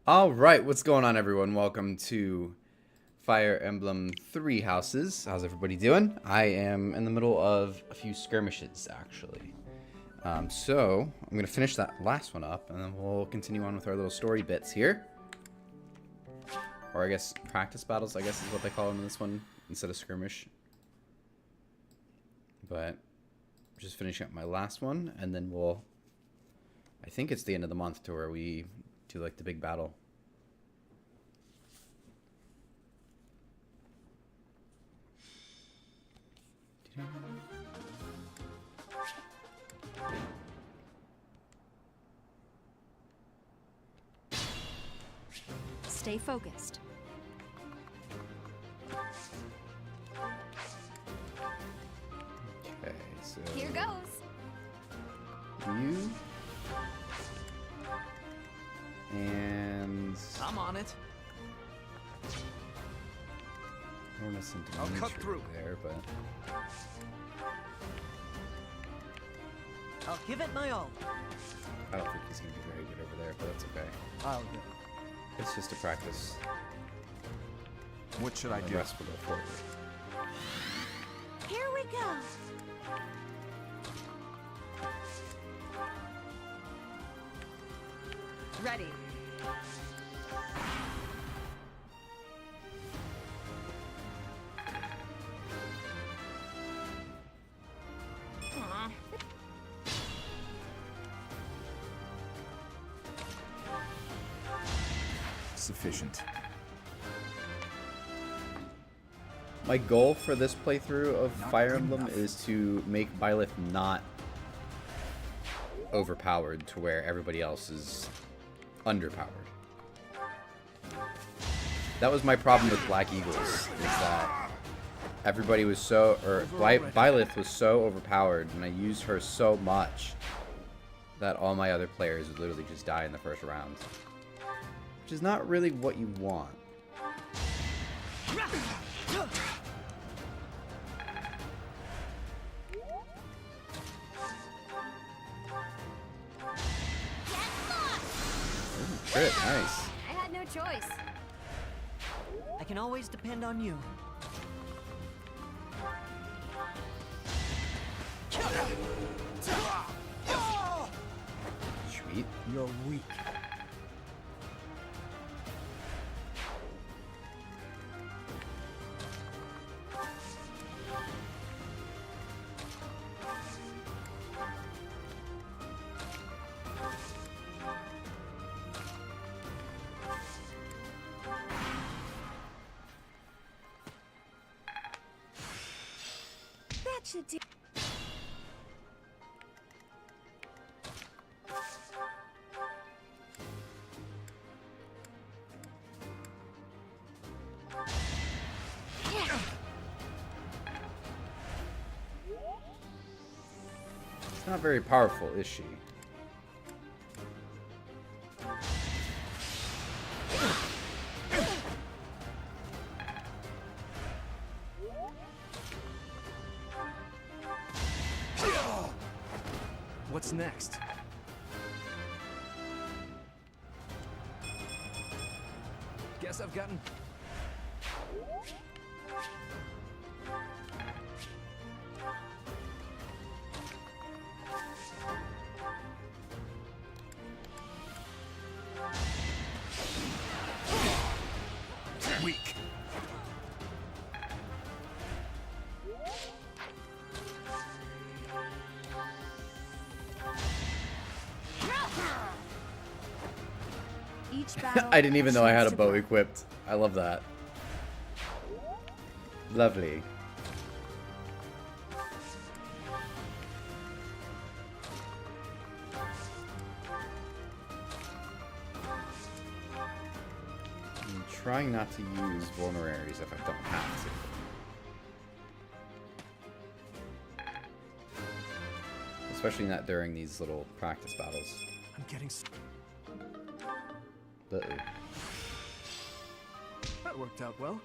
All right, what's going on, everyone? Welcome to Fire Emblem Three Houses. How's everybody doing? I am in the middle of a few skirmishes, actually. So I'm going to finish that last one up, and then we'll continue on with our little story bits here. Or I guess practice battles, I guess is what they call them in this one, instead of skirmish. But just finishing up my last one, and then we'll... I think it's the end of the month to where we do like the big battle. Stay focused. Okay, so Here goes. you and I'm on it. Ormus and I'll cut Dimitri through there, but I'll give it my all. I don't think he's gonna be very good over there, but that's okay. I'll do. It's just a practice. What should I The do? rest will go forward. Here we go. Ready. Aw. Sufficient. My goal for this playthrough of Not Fire good Emblem enough. is to make Byleth not overpowered to where everybody else is underpowered. That was my problem with Black Eagles, is that everybody was so, or Byleth was so overpowered, and I used her so much that all my other players would literally just die in the first round. Which is not really what you want. Crit, nice. I had no choice. I can always depend on you. Sweet. You're weak. That should do. She's not very powerful, is she? What's next? Guess I've gotten... Weak. Each battle. I didn't even know I had a chance to bow grow. equipped. I love that. Lovely. I'm trying not to use vulnerarities if I don't have to. Especially not during these little practice battles. I'm getting... Uh-oh. That worked out well.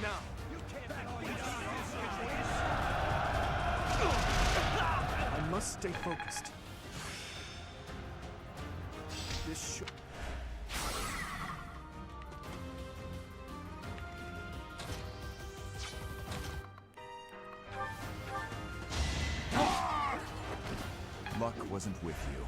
Now. You can't I must stay focused. This should... Luck wasn't with you.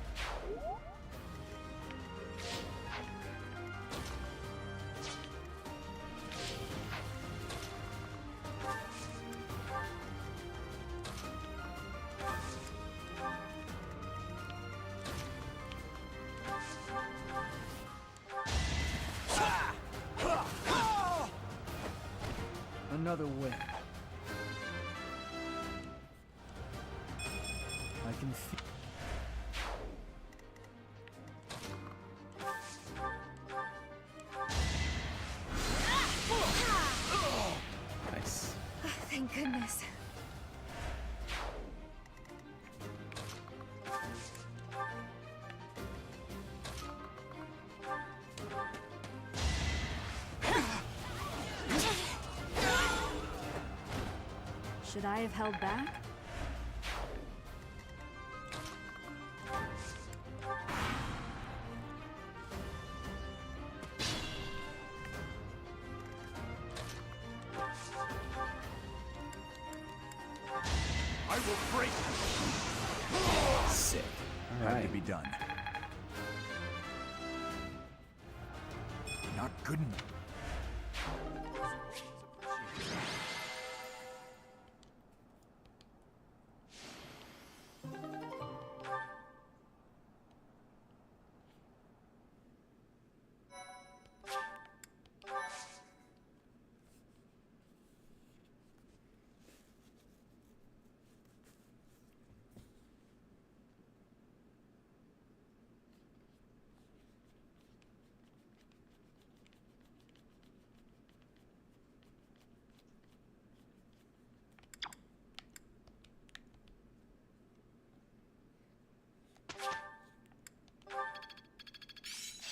Another win. I can feel... Nice. Thank goodness. Should I have held back? I will break. Sick. All Had right. to be done. Not good enough.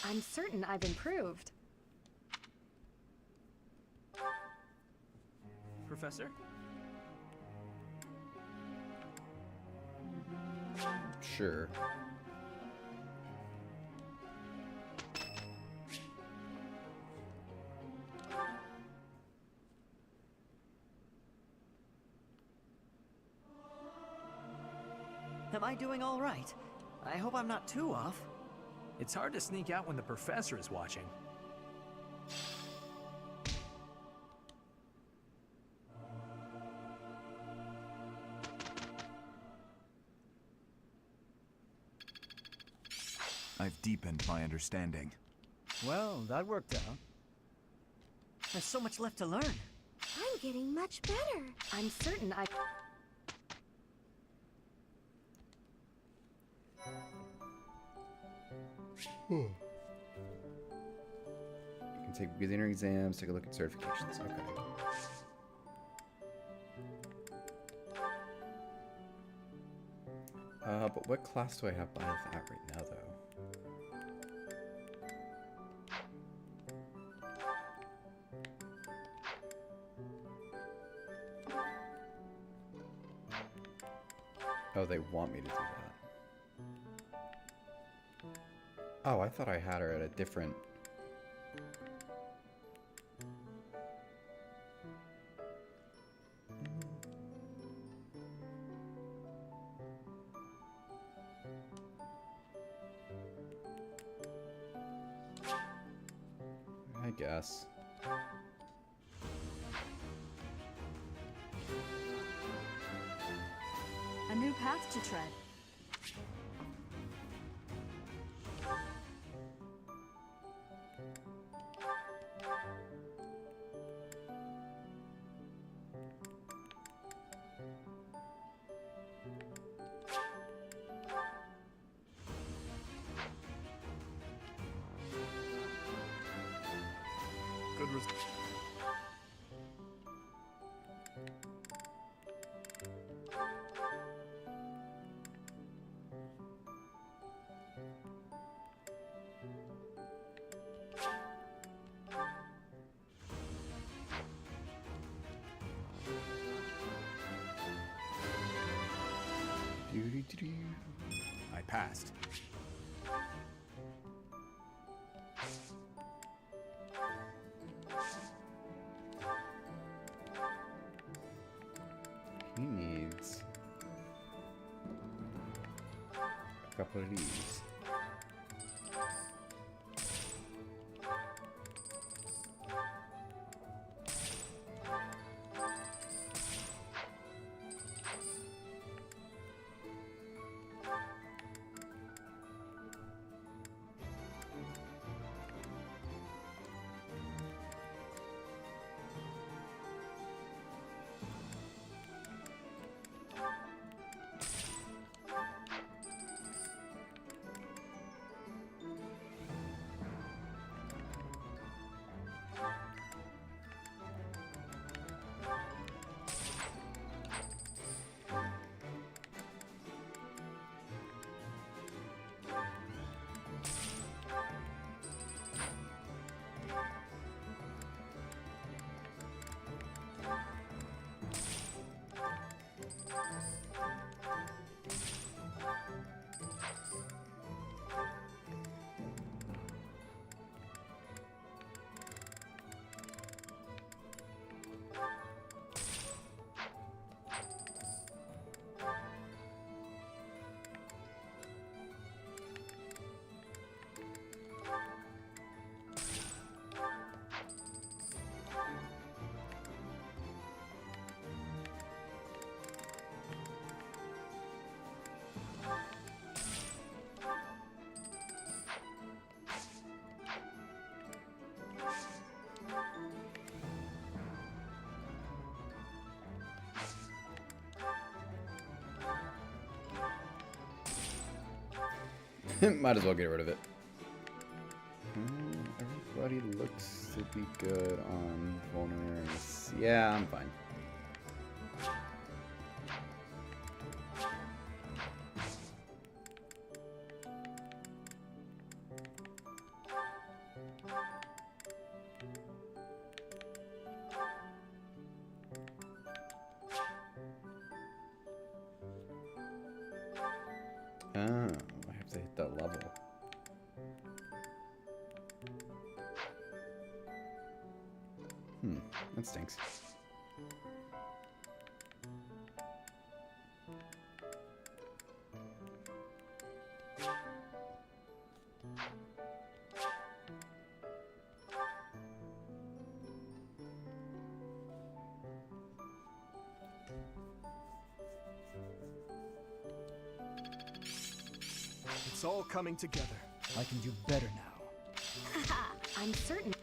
I'm certain I've improved. Professor? Sure. Am I doing all right? I hope I'm not too off. It's hard to sneak out when the professor is watching. I've deepened my understanding. Well, that worked out. There's so much left to learn. I'm getting much better. I'm certain I... You can take beginner exams, take a look at certifications. Okay. But what class do I have by that right now, though? Oh, they want me to do that. Oh, I thought I had her at a different... I guess. A new path to tread. Good result. I passed. He needs a couple of these. Might as well get rid of it. Everybody looks to be good on vulneraries. Yeah, I'm fine. Oh, I have to hit that level. That stinks. It's all coming together. I can do better now. I'm certain.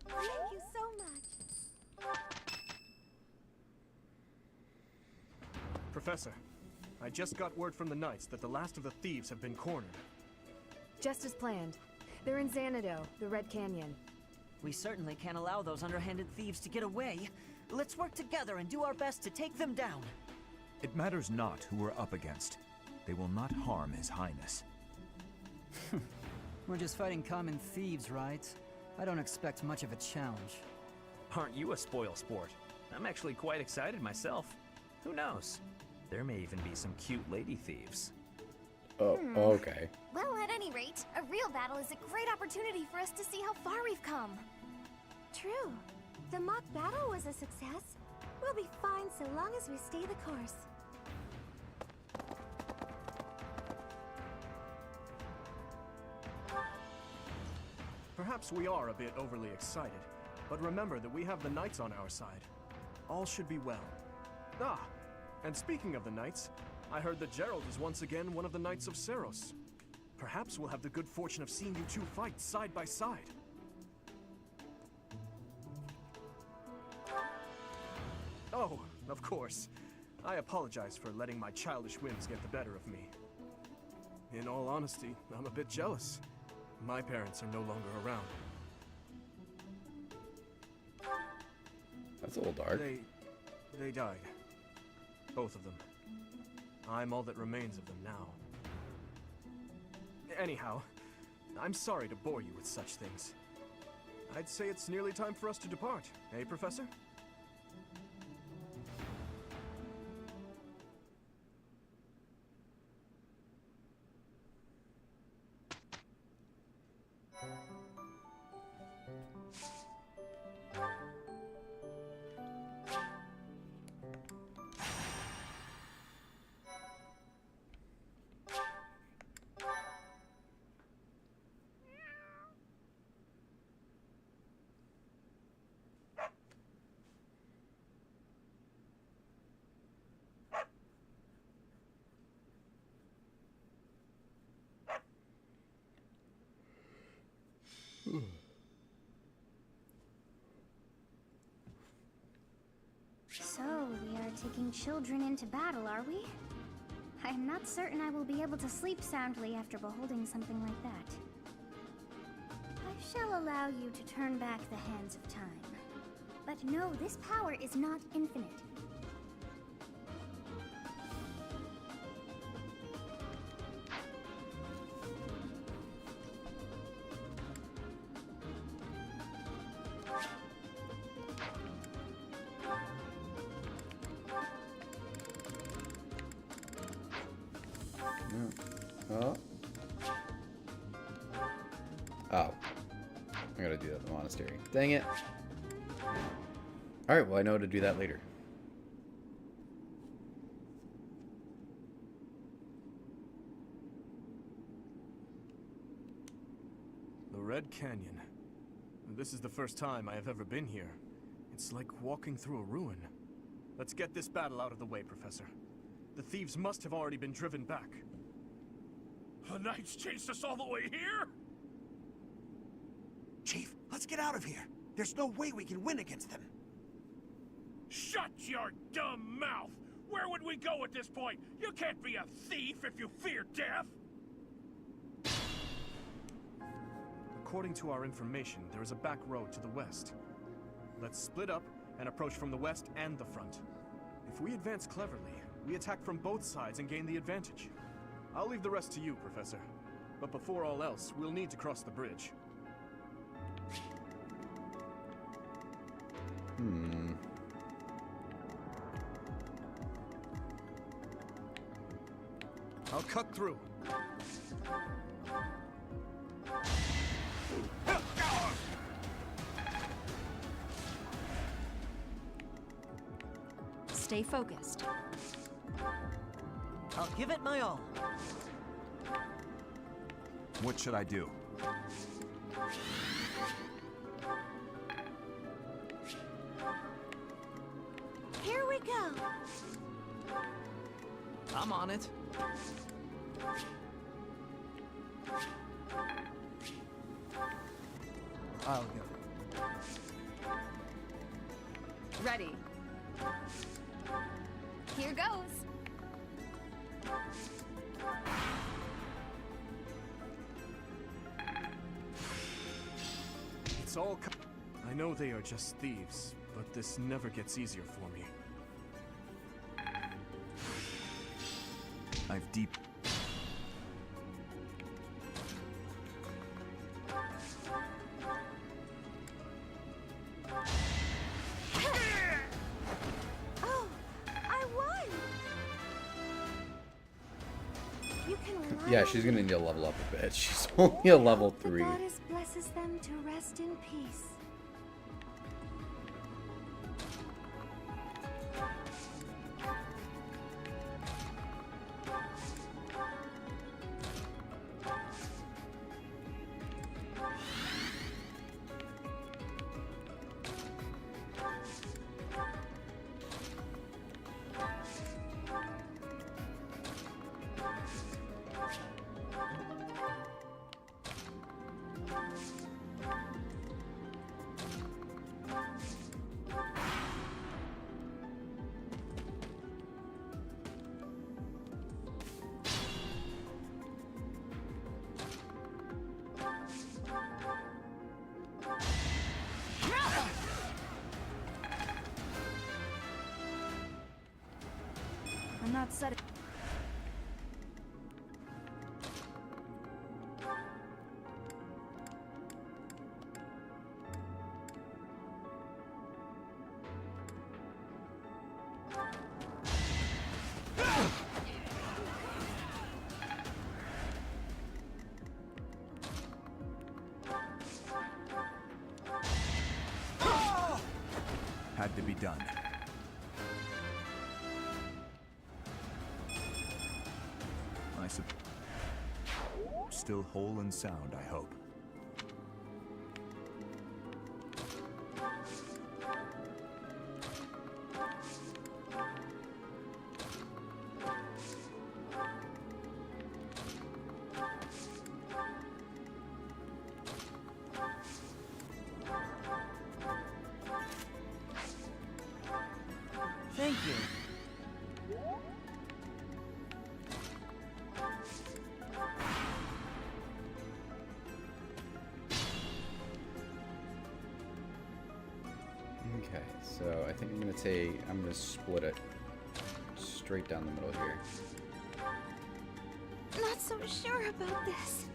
Thank you so much. Professor, I just got word from the Knights that the last of the thieves have been cornered. Just as planned. They're in Xanadu, the Red Canyon. We certainly can't allow those underhanded thieves to get away. Let's work together and do our best to take them down. It matters not who we're up against. They will not harm His Highness. We're just fighting common thieves, right? I don't expect much of a challenge. Aren't you a spoil sport? I'm actually quite excited myself. Who knows? There may even be some cute lady thieves. Oh, okay. Well, at any rate, a real battle is a great opportunity for us to see how far we've come. True. The mock battle was a success. We'll be fine so long as we stay the course. Perhaps we are a bit overly excited, but remember that we have the Knights on our side. All should be well. Ah, and speaking of the Knights, I heard that Gerald is once again one of the Knights of Seros. Perhaps we'll have the good fortune of seeing you two fight side by side. Oh, of course. I apologize for letting my childish whims get the better of me. In all honesty, I'm a bit jealous. My parents are no longer around. That's a little dark. They died. Both of them. I'm all that remains of them now. Anyhow, I'm sorry to bore you with such things. I'd say it's nearly time for us to depart, eh, Professor? So, we are taking children into battle, are we? I am not certain I will be able to sleep soundly after beholding something like that. I shall allow you to turn back the hands of time. But no, this power is not infinite. Oh. Oh. I gotta do that in the monastery. Dang it. Alright, well I know to do that later. The Red Canyon. This is the first time I have ever been here. It's like walking through a ruin. Let's get this battle out of the way, Professor. The thieves must have already been driven back. The Knights chased us all the way here? Chief, let's get out of here. There's no way we can win against them. Shut your dumb mouth! Where would we go at this point? You can't be a thief if you fear death! According to our information, there is a back road to the west. Let's split up and approach from the west and the front. If we advance cleverly, we attack from both sides and gain the advantage. I'll leave the rest to you, Professor. But before all else, we'll need to cross the bridge. I'll cut through. Stay focused. I'll give it my all. What should I do? Here we go! I'm on it. I'll go. Ready. Here goes! It's all I know they are just thieves, but this never gets easier for me. I've deep. Oh, I won! You can rely Yeah, on she's gonna me. need to level up a bit. She's only a level The 3. goddess blesses them to rest in peace. I'm not setting. Had to be done. Still whole and sound, I hope. Thank you. Okay, so I think I'm gonna split it straight down the middle here. Not so sure about this.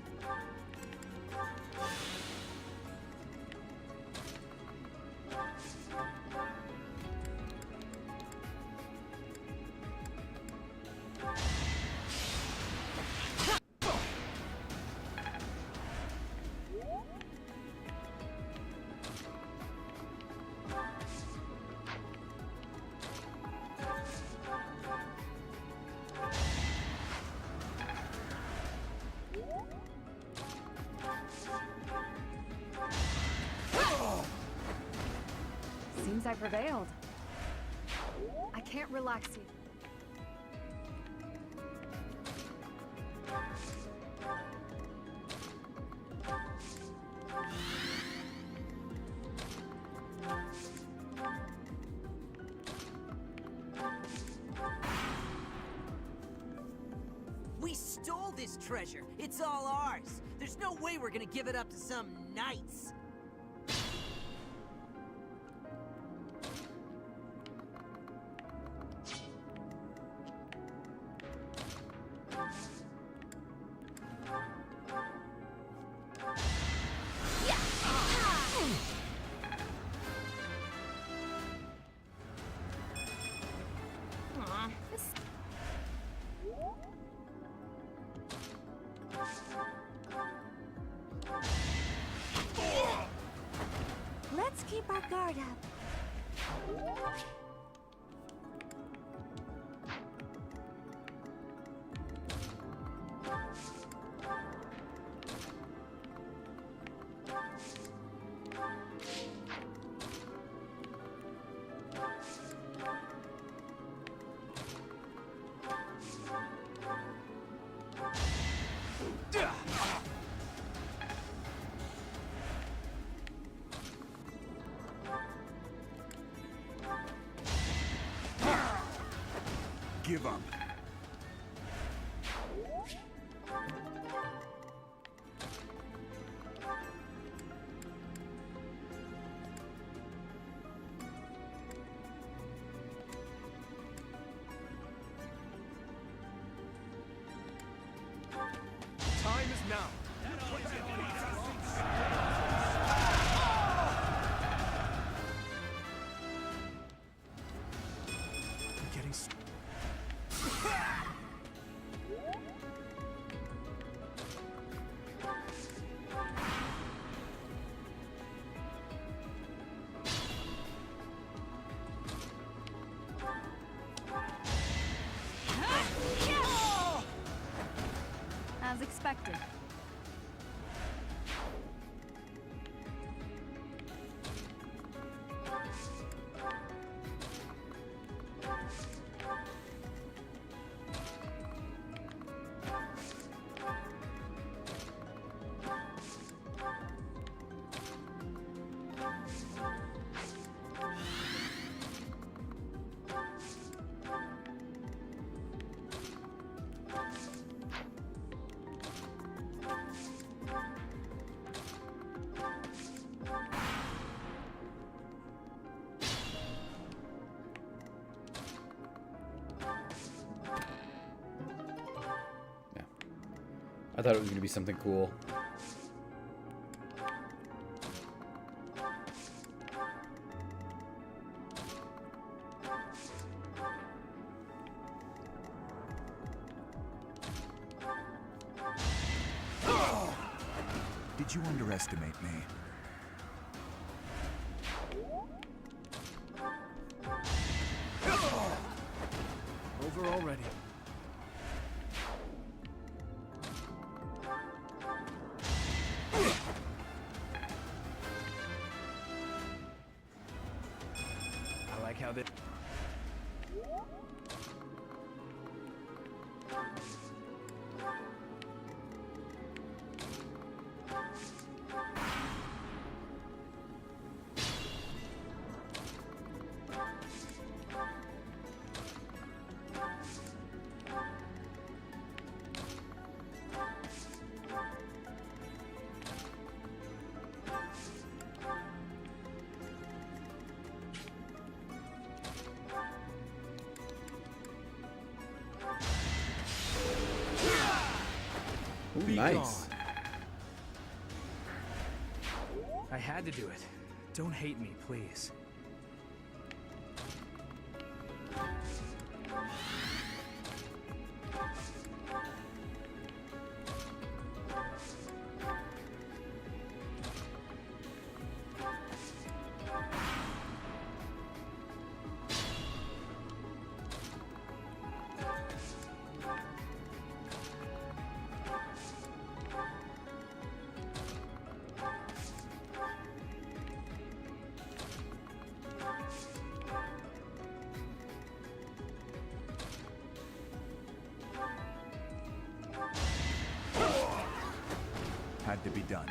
Seems I prevailed. I can't relax you. We stole this treasure. It's all ours. There's no way we're gonna give it up to some knights. Let's keep our guard up. Give up. Time is now. I'm getting As expected. I thought it was going to be something cool. Did you underestimate me? over already. I like how this... Ooh, nice. I had to do it. Don't hate me, please. Had to be done.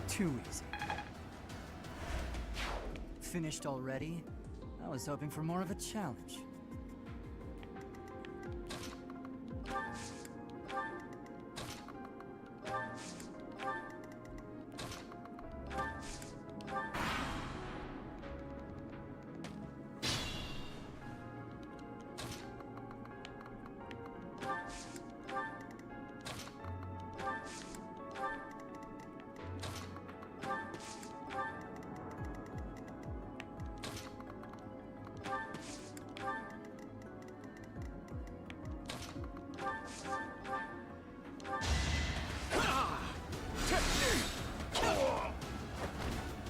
Too easy. Finished already? I was hoping for more of a challenge.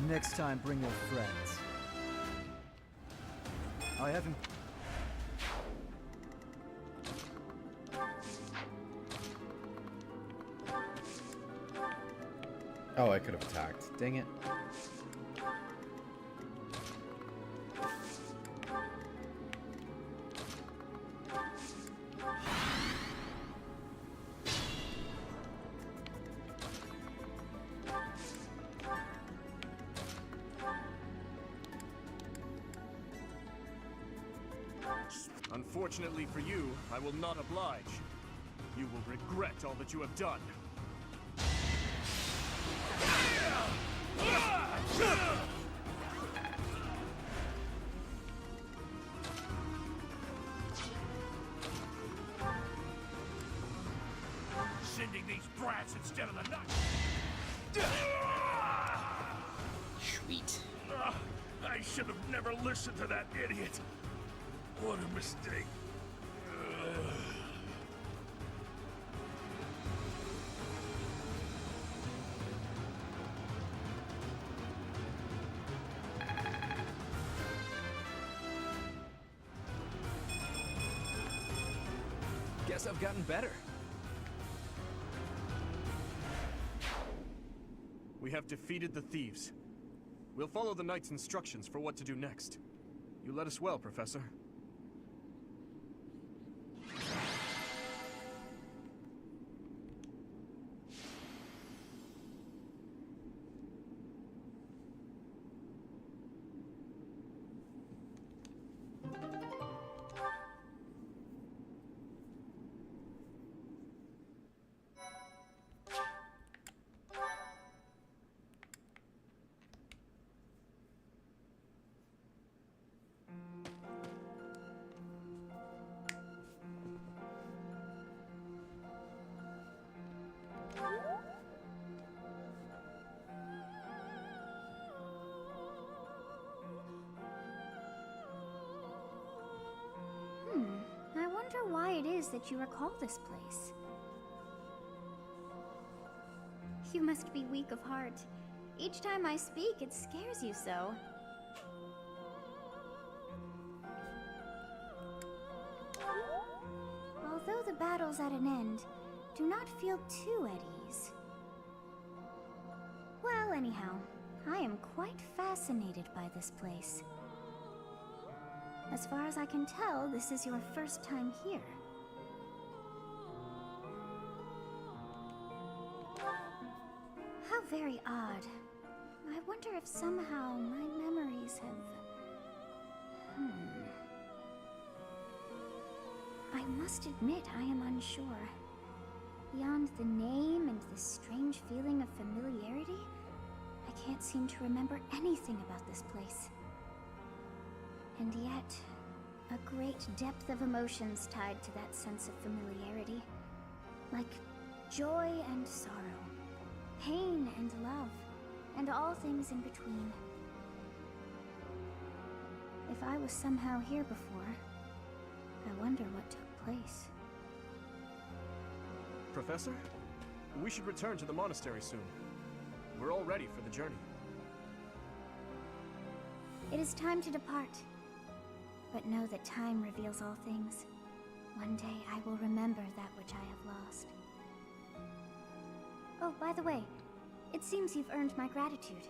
Next time, bring your friends. I haven't... Oh, I could have attacked. Dang it. Unfortunately for you, I will not oblige. You will regret all that you have done. Sending these brats instead of the nuts. Sweet. I should have never listened to that idiot. What a mistake. Guess I've gotten better. We have defeated the thieves. We'll follow the knight's instructions for what to do next. You led us well, Professor. I wonder why it is that you recall this place. You must be weak of heart. Each time I speak, it scares you so. Although the battle's at an end, do not feel too at ease. Well, anyhow, I am quite fascinated by this place. As far as I can tell, this is your first time here. How very odd. I wonder if somehow my memories have... I must admit I am unsure. Beyond the name and the strange feeling of familiarity, I can't seem to remember anything about this place. And yet, a great depth of emotions tied to that sense of familiarity. Like joy and sorrow, pain and love, and all things in between. If I was somehow here before, I wonder what took place. Professor, we should return to the monastery soon. We're all ready for the journey. It is time to depart. But know that time reveals all things. One day I will remember that which I have lost. Oh, by the way, it seems you've earned my gratitude.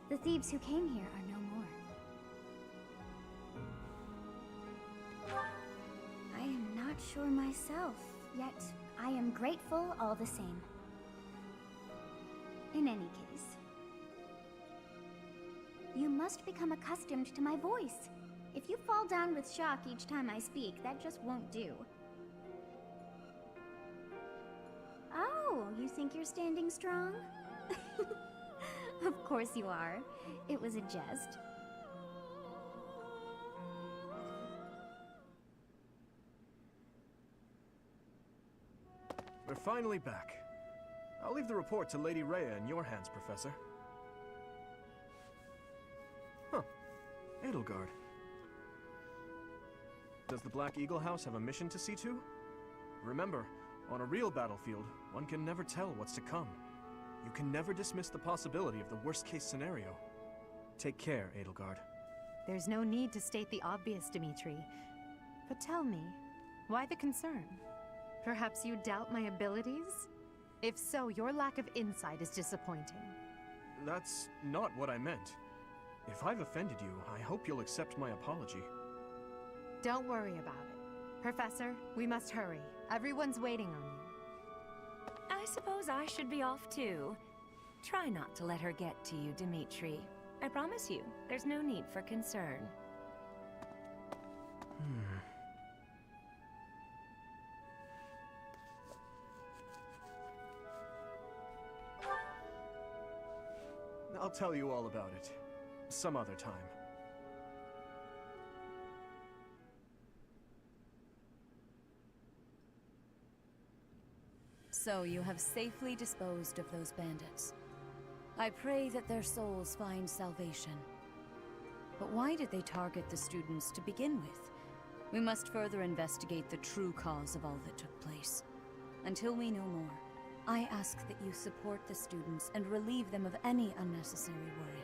The thieves who came here are no more. I am not sure myself, yet I am grateful all the same. In any case, you must become accustomed to my voice. If you fall down with shock each time I speak, that just won't do. Oh, you think you're standing strong? Of course you are. It was a jest. We're finally back. I'll leave the report to Lady Rhea in your hands, Professor. Huh. Edelgard. Does the Black Eagle House have a mission to see to? Remember, on a real battlefield, one can never tell what's to come. You can never dismiss the possibility of the worst-case scenario. Take care, Edelgard. There's no need to state the obvious, Dimitri. But tell me, why the concern? Perhaps you doubt my abilities? If so, your lack of insight is disappointing. That's not what I meant. If I've offended you, I hope you'll accept my apology. Don't worry about it. Professor, we must hurry. Everyone's waiting on you. I suppose I should be off too. Try not to let her get to you, Dimitri. I promise you, there's no need for concern. I'll tell you all about it. Some other time. So you have safely disposed of those bandits. I pray that their souls find salvation. But why did they target the students to begin with? We must further investigate the true cause of all that took place. Until we know more, I ask that you support the students and relieve them of any unnecessary worry.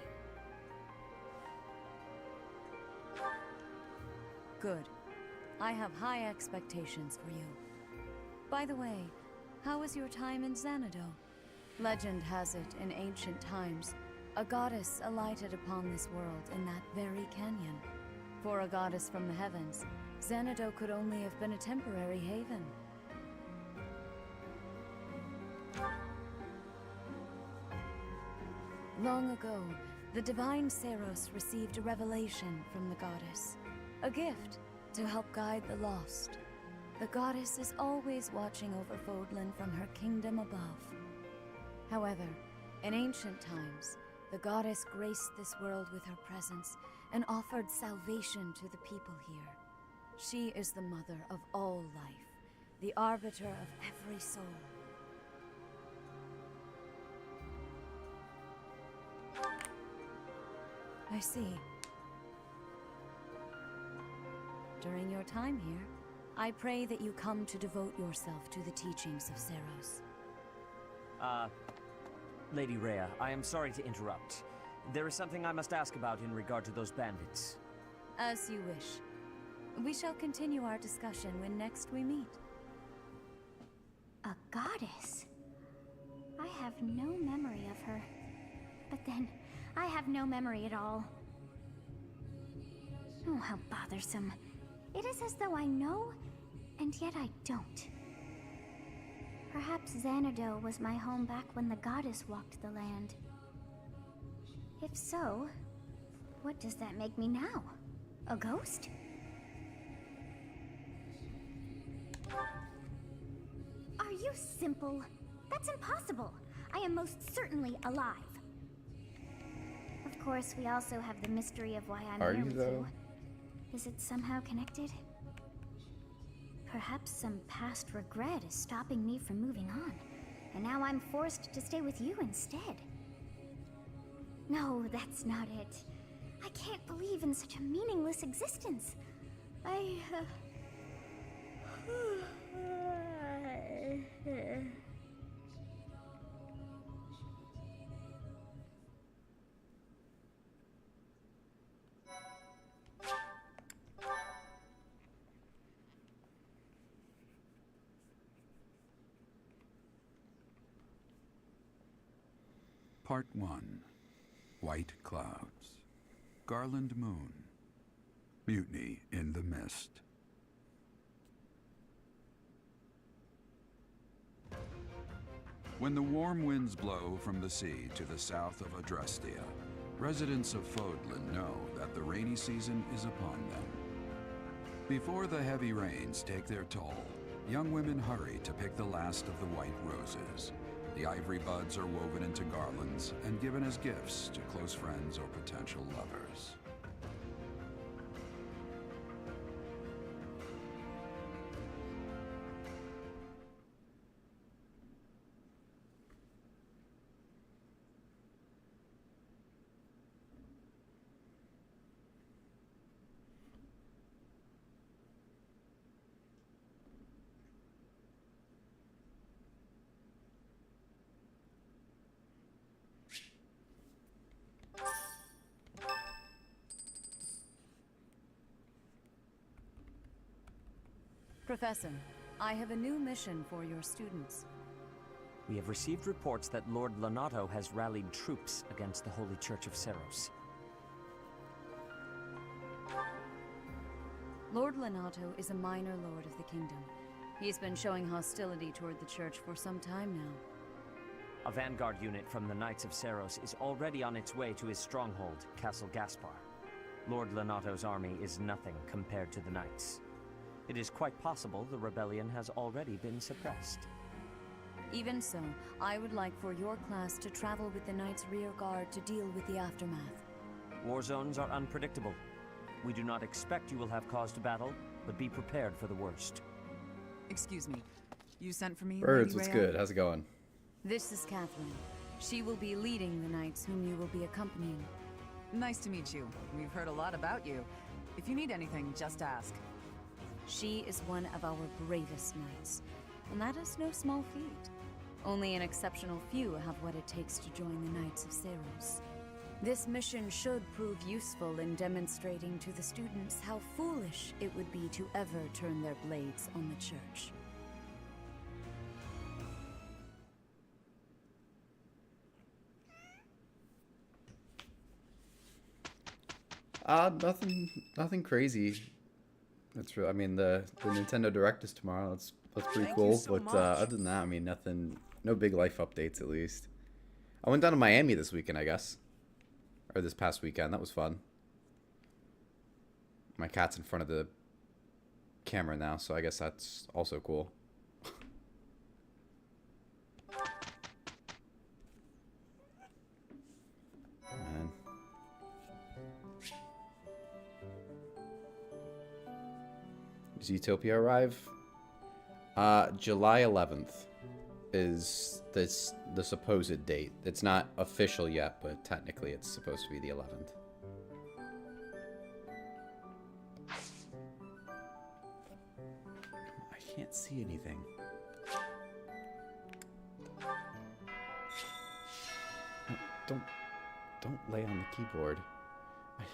Good. I have high expectations for you. By the way, how was your time in Xanadu? Legend has it, in ancient times, a goddess alighted upon this world in that very canyon. For a goddess from the heavens, Xanadu could only have been a temporary haven. Long ago, the divine Seros received a revelation from the goddess. A gift to help guide the lost. The goddess is always watching over Fodlan from her kingdom above. However, in ancient times, the goddess graced this world with her presence and offered salvation to the people here. She is the mother of all life, the arbiter of every soul. I see. During your time here, I pray that you come to devote yourself to the teachings of Seros. Lady Rhea, I am sorry to interrupt. There is something I must ask about in regard to those bandits. As you wish. We shall continue our discussion when next we meet. A goddess? I have no memory of her. But then, I have no memory at all. Oh, how bothersome. It is as though I know, and yet I don't. Perhaps Xanadu was my home back when the goddess walked the land. If so, what does that make me now? A ghost? Are you simple? That's impossible. I am most certainly alive. Of course, we also have the mystery of why I'm here with you. Is it somehow connected? Perhaps some past regret is stopping me from moving on, and now I'm forced to stay with you instead. No, that's not it. I can't believe in such a meaningless existence. Part 1. White Clouds. Garland Moon. Mutiny in the Mist. When the warm winds blow from the sea to the south of Adrestia, residents of Fodlan know that the rainy season is upon them. Before the heavy rains take their toll, young women hurry to pick the last of the white roses. The ivory buds are woven into garlands and given as gifts to close friends or potential lovers. Professor, I have a new mission for your students. We have received reports that Lord Lonato has rallied troops against the Holy Church of Seros. Lord Lonato is a minor lord of the kingdom. He's been showing hostility toward the church for some time now. A vanguard unit from the Knights of Seros is already on its way to his stronghold, Castle Gaspar. Lord Lonato's army is nothing compared to the Knights. It is quite possible the rebellion has already been suppressed. Even so, I would like for your class to travel with the Knights' rear guard to deal with the aftermath. War zones are unpredictable. We do not expect you will have cause to battle, but be prepared for the worst. Excuse me. You sent for me, Birds, Lady what's Rhea? good? How's it going? This is Catherine. She will be leading the Knights whom you will be accompanying. Nice to meet you. We've heard a lot about you. If you need anything, just ask. She is one of our bravest knights, and that is no small feat. Only an exceptional few have what it takes to join the Knights of Seros. This mission should prove useful in demonstrating to the students how foolish it would be to ever turn their blades on the Church. Nothing crazy. That's real. I mean, the Nintendo Direct is tomorrow. That's pretty Thank cool. you so But much. other than that, I mean, nothing. No big life updates, at least. I went down to Miami this weekend, I guess, or this past weekend. That was fun. My cat's in front of the camera now, so I guess that's also cool. Man. Does Utopia arrive? July 11th is the supposed date. It's not official yet, but technically it's supposed to be the 11th. I can't see anything. Don't lay on the keyboard.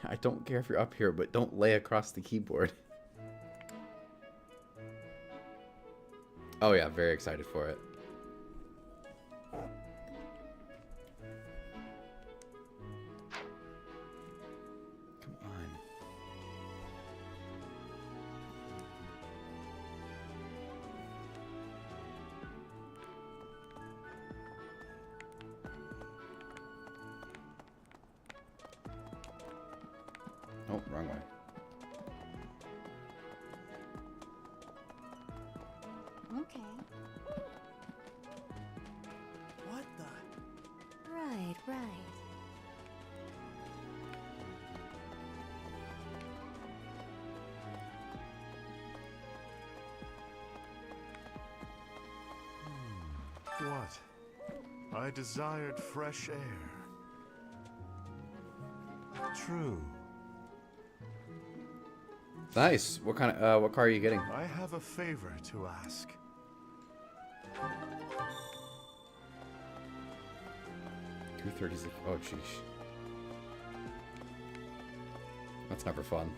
I don't care if you're up here, but don't lay across the keyboard. Oh yeah, very excited for it. Come on. Oh, wrong way. Okay. What the? Right, right. What? I desired fresh air. True. Nice. What kind of what car are you getting? I have a favor to ask. 236. Oh, sheesh. That's never fun.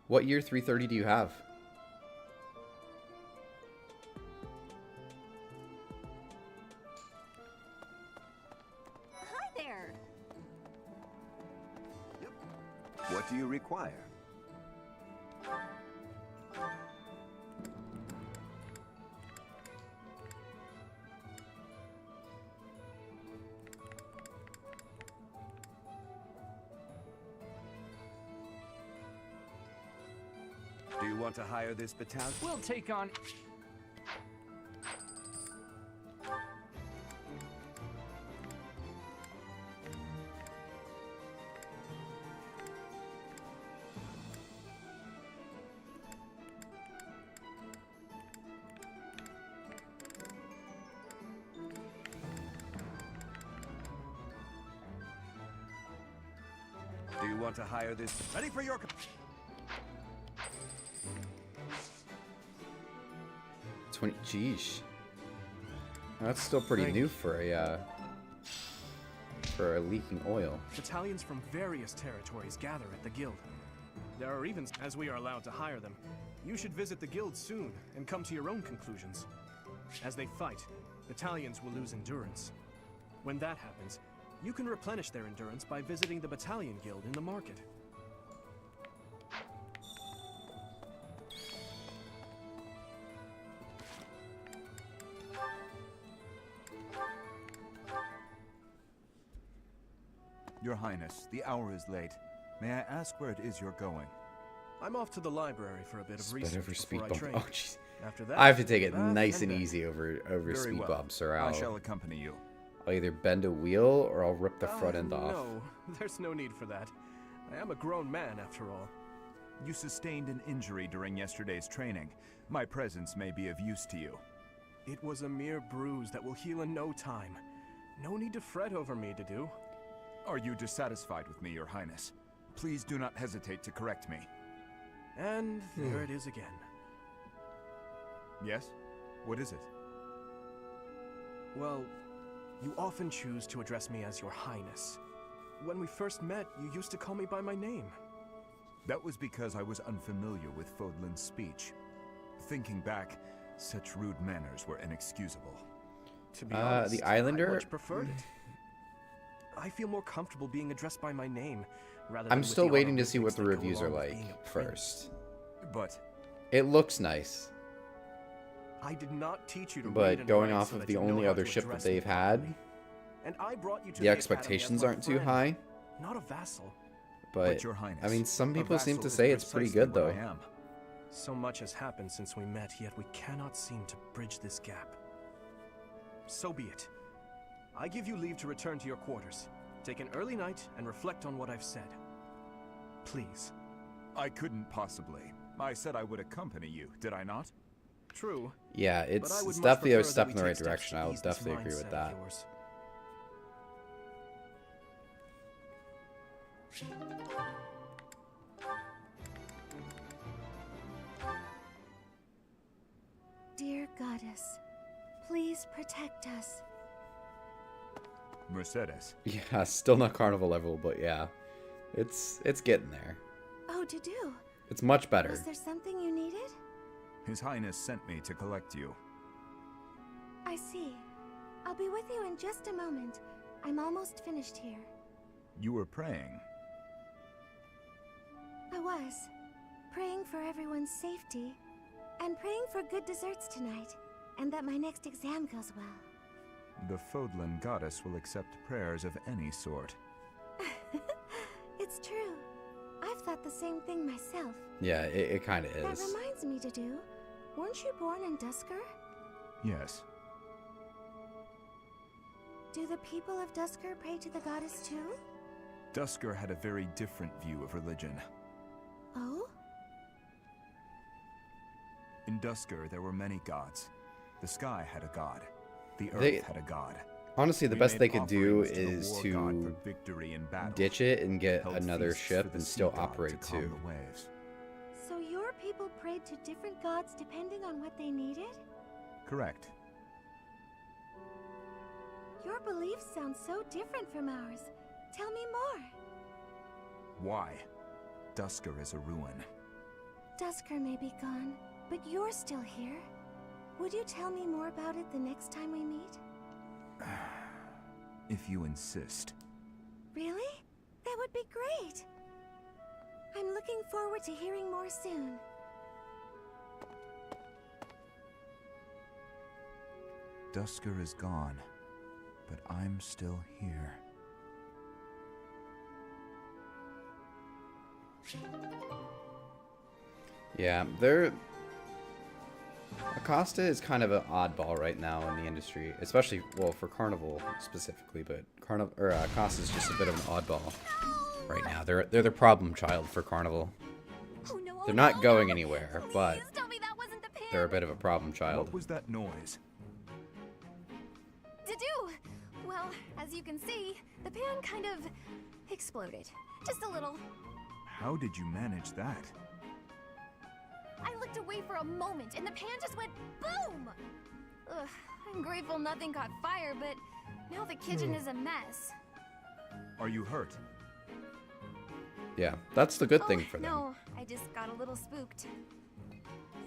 What year 330 do you have? Hi there. What do you require? Do you want to hire this battalion? We'll take on... Do you want to hire this? Ready for your... 20. Jeez. That's still pretty new for a leaking oil. Battalions from various territories gather at the guild. There are even, as we are allowed to hire them, you should visit the guild soon and come to your own conclusions. As they fight, battalions will lose endurance. When that happens, you can replenish their endurance by visiting the battalion guild in the market. Your Highness, the hour is late. May I ask where it is you're going? I'm off to the library for a bit of Sped research over speed before I bump. train. Oh, jeez. After that, I have to take it bath nice and bed. easy over Very speed well. bumps, or I shall accompany you. I'll either bend a wheel or I'll rip the front end off. No, there's no need for that. I am a grown man, after all. You sustained an injury during yesterday's training. My presence may be of use to you. It was a mere bruise that will heal in no time. No need to fret over me, Dedu. Are you dissatisfied with me, Your Highness? Please do not hesitate to correct me. And there it is again. Yes? What is it? Well, you often choose to address me as Your Highness. When we first met, you used to call me by my name. That was because I was unfamiliar with Fodlan's speech. Thinking back, such rude manners were inexcusable. To be honest, the Islander? I much preferred it. I feel more comfortable being addressed by my name, rather than I'm with still the waiting to see honorifics what the that go reviews are along with like being a prince. first. But It looks nice, I did not teach you to read but and going write off so of that the you know only how other to ship that address me they've had, properly. And I brought you to the Academy expectations as my aren't too friend, high. not a vassal. But Your Highness, I mean, some a people seem vassal to is say it's pretty precisely good, what though. I am. So much has happened since we met, yet we cannot seem to bridge this gap. So be it. I give you leave to return to your quarters. Take an early night and reflect on what I've said. Please. I couldn't possibly. I said I would accompany you, did I not? True. Yeah, but it's, I would it's much definitely a prefer step that in the we right take steps direction. to I will ease this definitely agree with mindset that. of yours. Dear Goddess, please protect us. Mercedes. Yeah, still not carnival level, but yeah. It's getting there. Oh, to do. It's much better. Was there something you needed? His Highness sent me to collect you. I see. I'll be with you in just a moment. I'm almost finished here. You were praying. I was. Praying for everyone's safety. And praying for good desserts tonight. And that my next exam goes well. The Fodlan goddess will accept prayers of any sort. It's true. I've thought the same thing myself. Yeah, it kind of That is. reminds me, Dudu. Weren't you born in Dusker? Yes. Do the people of Dusker pray to the goddess too? Dusker had a very different view of religion. Oh? In Dusker, there were many gods. The sky had a god. The earth They- had a god. Honestly, the We best made they could do offerings to the is war god to for victory in battle, ditch it and get held another feasts for ship the and sea still god operate to calm too. the waves. So your people prayed to different gods depending on what they needed? Correct. Your beliefs sound so different from ours. Tell me more. Why? Dusker is a ruin. Dusker may be gone, but you're still here. Would you tell me more about it the next time we meet? If you insist. Really? That would be great. I'm looking forward to hearing more soon. Dusker is gone, but I'm still here. Yeah, Acosta is kind of an oddball right now in the industry, especially, well, for Carnival specifically, but Acosta is just a bit of an oddball right now. They're the problem child for Carnival. They're not going anywhere, but they're a bit of a problem child. What was that noise? Dudu! Well, as you can see, the pan kind of exploded. Just a little. How did you manage that? I looked away for a moment, and the pan just went boom! Ugh, I'm grateful nothing caught fire, but now the kitchen is a mess. Are you hurt? Yeah, that's the good thing for them. No, I just got a little spooked.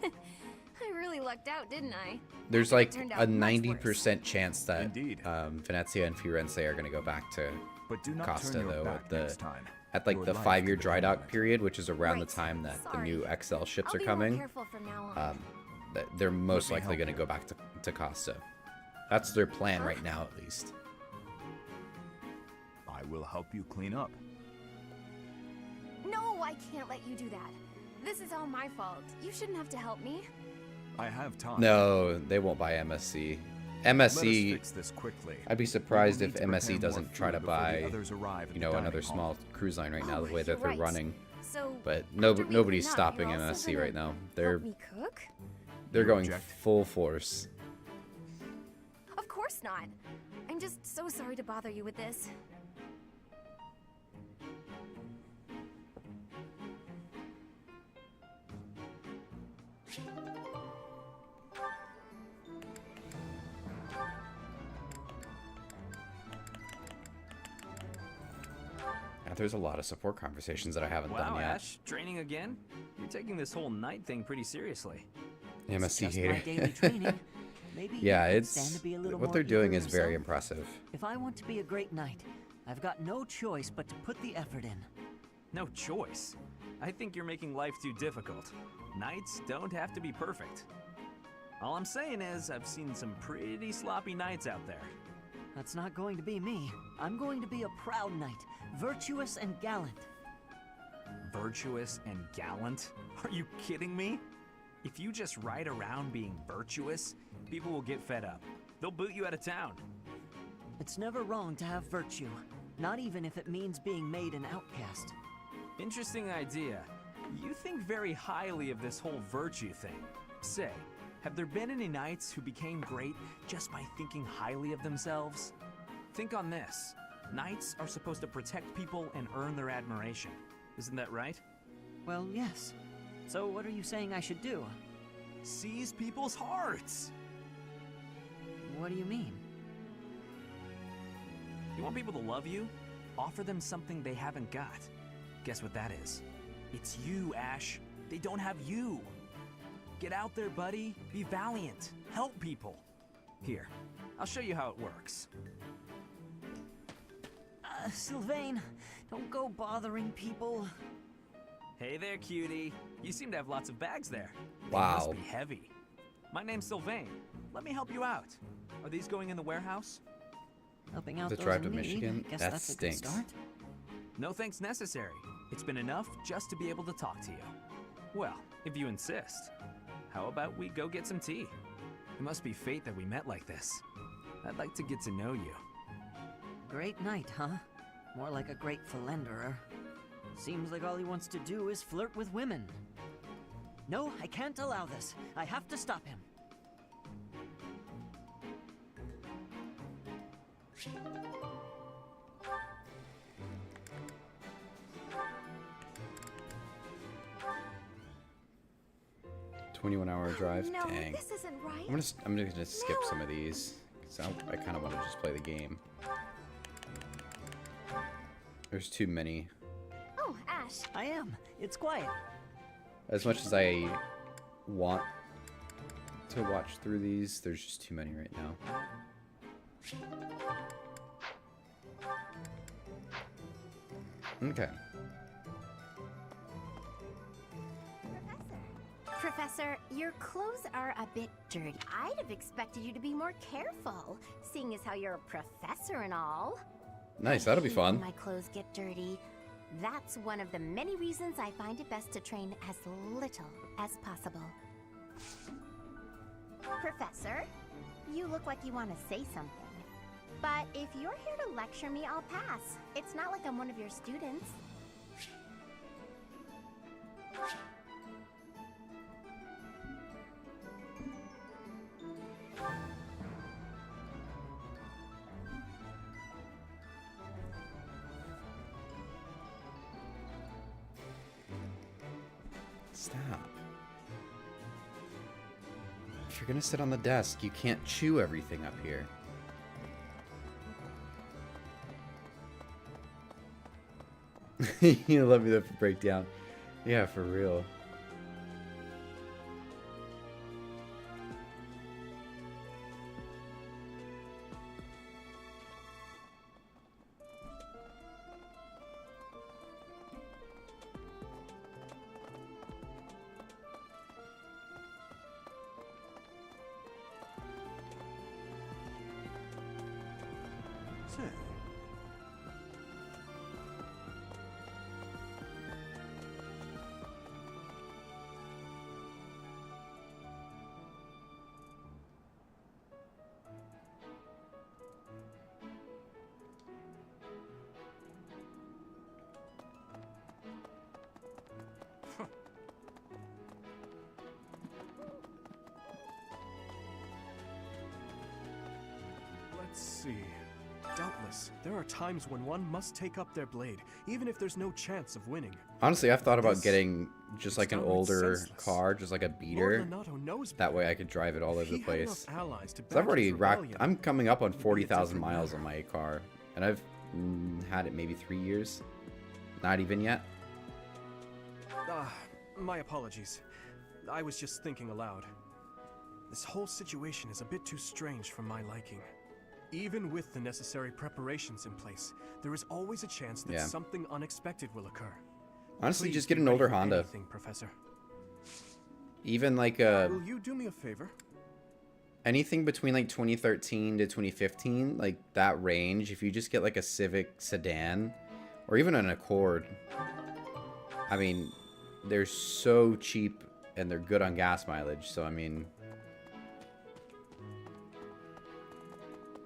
I really lucked out, didn't I? There's I like think it a turned out much worse. 90% chance that Venezia and Firenze are going to go back to But do not Costa, turn your though, back next time. at like Your the life 5-year could dry depend on dock period, which is around the time that the new XL ships I'll are be more coming. careful from now on. They're most Let me likely help going to go back to Costa. That's their plan right now, at least. I will help you clean up. No, I can't let you do that. This is all my fault. You shouldn't have to help me. I have time. No, they won't buy MSC. Let us MSC. fix this quickly. I'd be We surprised will if need to MSC prepare more doesn't try to food before the buy, others arrive at you the know, dining another hall. small cruise line right now, the way that you're they're right. running. So, But after we nobody's clean up, stopping you're also MSC gonna right now. They're help me cook? they're You going object? full force. Of course not. I'm just so sorry to bother you with this. Yeah, there's a lot of support conversations that I haven't Wow, done yet. Ash, training again? You're taking this whole night thing pretty seriously. MSC just my hater. daily training. Maybe Yeah, you can it's stand to be a little what more they're doing eager is very yourself. impressive. If I want to be a great knight, I've got no choice but to put the effort in. No choice. I think you're making life too difficult. Knights don't have to be perfect. All I'm saying is, I've seen some pretty sloppy knights out there. That's not going to be me. I'm going to be a proud knight, virtuous and gallant. Virtuous and gallant? Are you kidding me? If you just ride around being virtuous, people will get fed up. They'll boot you out of town. It's never wrong to have virtue, not even if it means being made an outcast. Interesting idea. You think very highly of this whole virtue thing. Say, have there been any knights who became great just by thinking highly of themselves? Think on this. Knights are supposed to protect people and earn their admiration. Isn't that right? Well, yes. So what are you saying I should do? Seize people's hearts! What do you mean? You want people to love you? Offer them something they haven't got. Guess what that is? It's you, Ash. They don't have you. Get out there, buddy. Be valiant. Help people. Here, I'll show you how it works. Sylvain, don't go bothering people. Hey there, cutie. You seem to have lots of bags there. Wow. They must be heavy. My name's Sylvain. Let me help you out. Are these going in the warehouse? Helping out The those tribe in of need. Michigan? Guess That that's stinks. a good start. No thanks necessary. It's been enough just to be able to talk to you. Well, if you insist. How about we go get some tea? It must be fate that we met like this. I'd like to get to know you. Great night, huh? More like a great philanderer. Seems like all he wants to do is flirt with women. No, I can't allow this. I have to stop him. $21-hour drive. No, Dang. this isn't right. I'm just gonna skip some of these because I kind of want to just play the game. There's too many. Oh, Ash. I am. It's quiet. As much as I want to watch through these, there's just too many right now. Okay. Professor, your clothes are a bit dirty. I'd have expected you to be more careful, seeing as how you're a professor and all. Nice, that'll be I hate fun. when my clothes get dirty. That's one of the many reasons I find it best to train as little as possible. Professor, you look like you want to say something. But if you're here to lecture me, I'll pass. It's not like I'm one of your students. Stop. If you're gonna sit on the desk, you can't chew everything up here. You let me the breakdown. Yeah, for real. Say, let's see. Doubtless, there are times when one must take up their blade, even if there's no chance of winning. Honestly, I've thought about This- getting just it's like an downright older senseless. car, just like a beater. Lonato knows That way I could drive it all over He the had enough place. allies to 'Cause back I've already his racked. rebellion. I'm coming up on It'd be a 40,000 different miles on my car, and I've had it maybe 3 years. Not even yet. My apologies. I was just thinking aloud. This whole situation is a bit too strange for my liking. Even with the necessary preparations in place, there is always a chance that Yeah. something unexpected will occur. Honestly, Please just get be an ready older for Honda. anything, Professor. Even like Will you do me a favor? anything between like 2013 to 2015, like that range. If you just get like a Civic sedan, or even an Accord. I mean, they're so cheap and they're good on gas mileage. So I mean,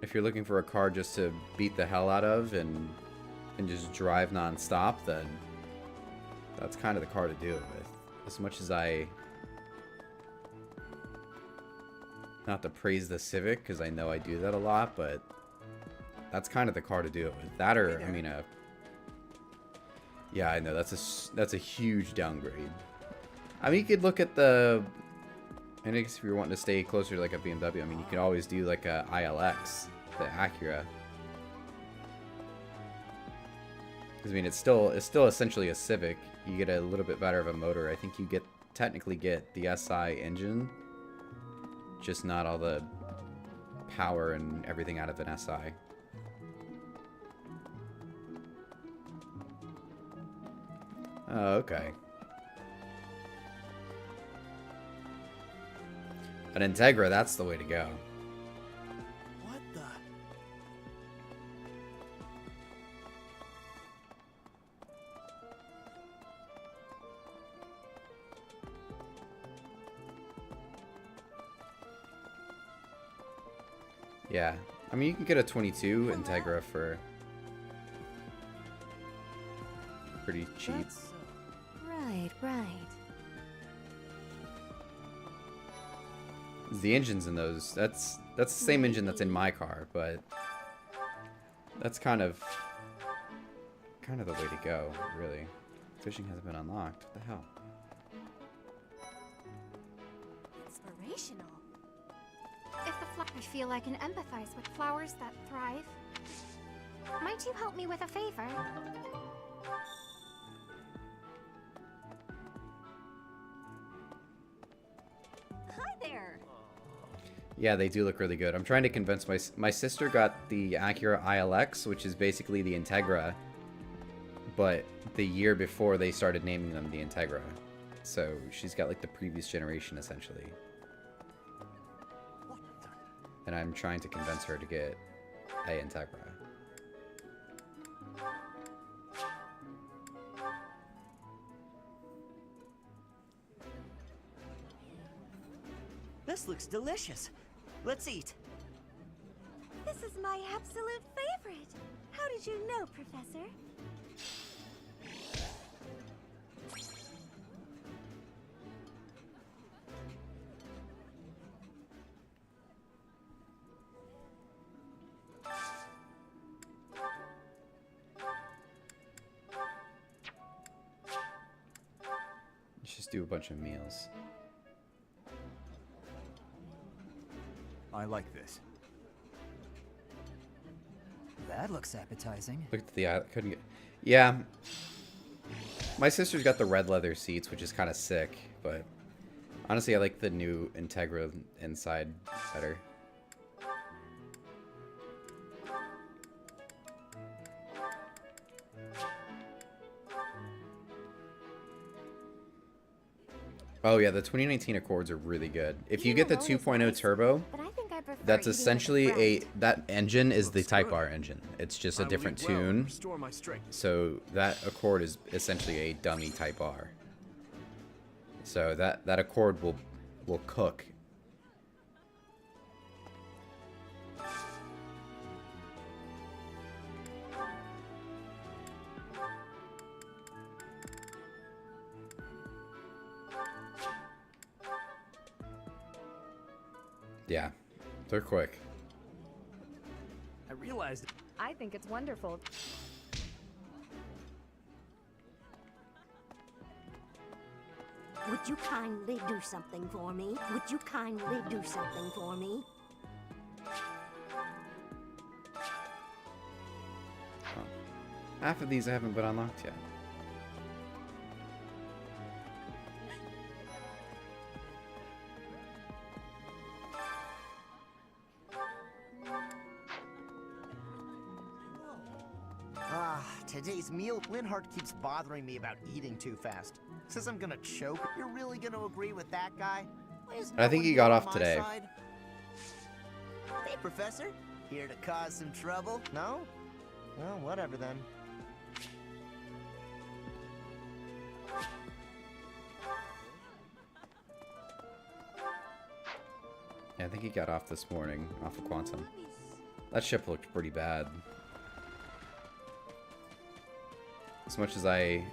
if you're looking for a car just to beat the hell out of and just drive non-stop, then that's kind of the car to do it with. As much as I, not to praise the Civic, because I know I do that a lot, but that's kind of the car to do it with. That, or I mean, yeah, I know that's a huge downgrade. I mean, you could look at the, and I guess if you're wanting to stay closer to like a BMW, I mean, you could always do like a ILX, the Acura. Because I mean, it's still essentially a Civic. You get a little bit better of a motor. I think you technically get the SI engine, just not all the power and everything out of an SI. Oh, okay. An Integra, that's the way to go. What the? Yeah. I mean, you can get a 22 Integra for pretty cheap. Right, right. The engines in those, that's the same engine that's in my car, but that's kind of the way to go, really. Fishing hasn't been unlocked. What the hell? Inspirational. I feel I can empathize with flowers that thrive. Might you help me with a favor? Hi there. Yeah, they do look really good. I'm trying to convince my sister got the Acura ILX, which is basically the Integra, but the year before they started naming them the Integra. So she's got like the previous generation essentially. And I'm trying to convince her to get a Integra. This looks delicious. Let's eat. This is my absolute favorite. How did you know, Professor? Let's just do a bunch of meals. I like this. That looks appetizing. Look at the couldn't get. Yeah. My sister's got the red leather seats, which is kind of sick, but honestly, I like the new Integra inside better. Oh yeah, the 2019 Accords are really good. If you get the 2.0 turbo, that's essentially that engine is the Type R engine. It's just a different tune. So that Accord is essentially a dummy Type R. So that Accord will cook. Yeah, they're quick. I realized. I think it's wonderful. Would you kindly do something for me? Would you kindly do something for me? Oh. Half of these haven't been unlocked yet. Today's meal, Linhart keeps bothering me about eating too fast. Says I'm gonna choke. You're really gonna agree with that guy? I think he got off today. Side? Hey, Professor. Here to cause some trouble? No? Well, whatever then. Yeah, I think he got off this morning, off of Quantum. That ship looked pretty bad. As much as I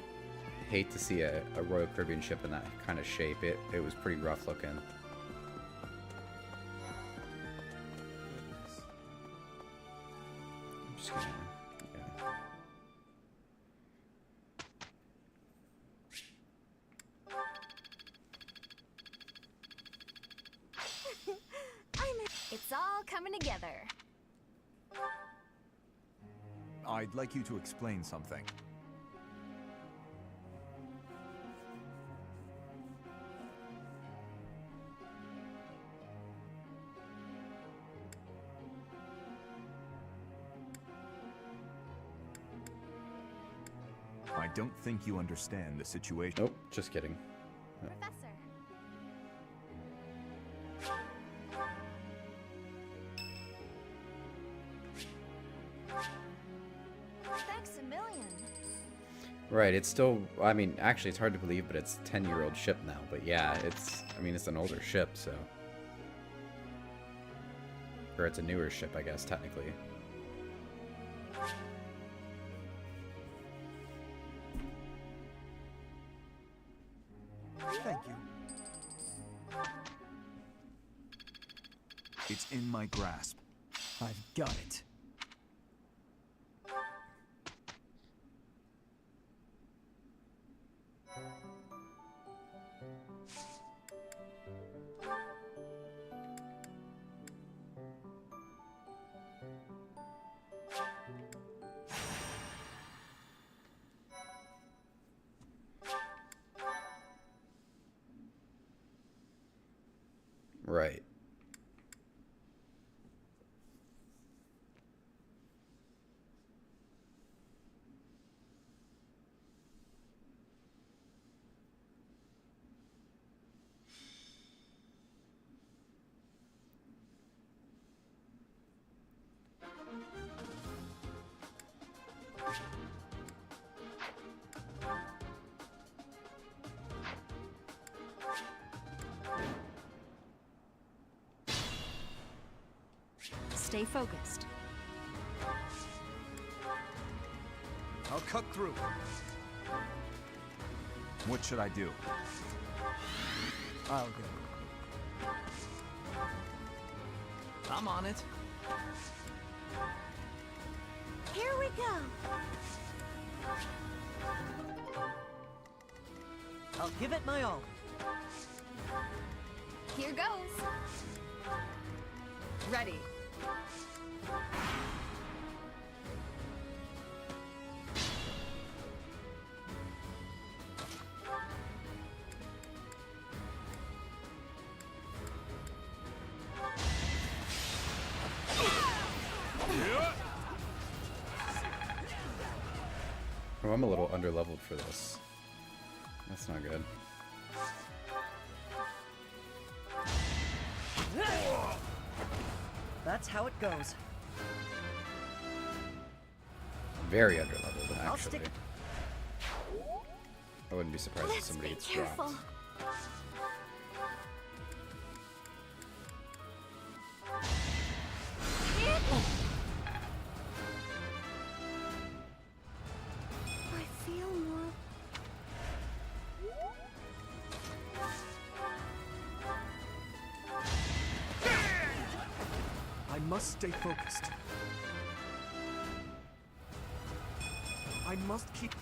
hate to see a Royal Caribbean ship in that kind of shape, it was pretty rough looking. I'm just gonna, yeah. It's all coming together. I'd like you to explain something. don't think you understand the situation. Nope, just kidding. Professor. Thanks a million. Right, it's still, I mean, actually it's hard to believe, but it's a 10-year-old ship now. But yeah, it's, I mean, it's an older ship, so. Or it's a newer ship, I guess, technically. Thank you. It's in my grasp. I've got it. Right. Stay focused. I'll cut through. What should I do? I'll go. I'm on it. Here we go. I'll give it my all. Here goes. Ready. Oh, I'm a little underleveled for this. That's not good. That's how it goes. Very underleveled, I'll actually. stick. I wouldn't be surprised if somebody gets dropped. I feel more. I must stay focused. I must keep...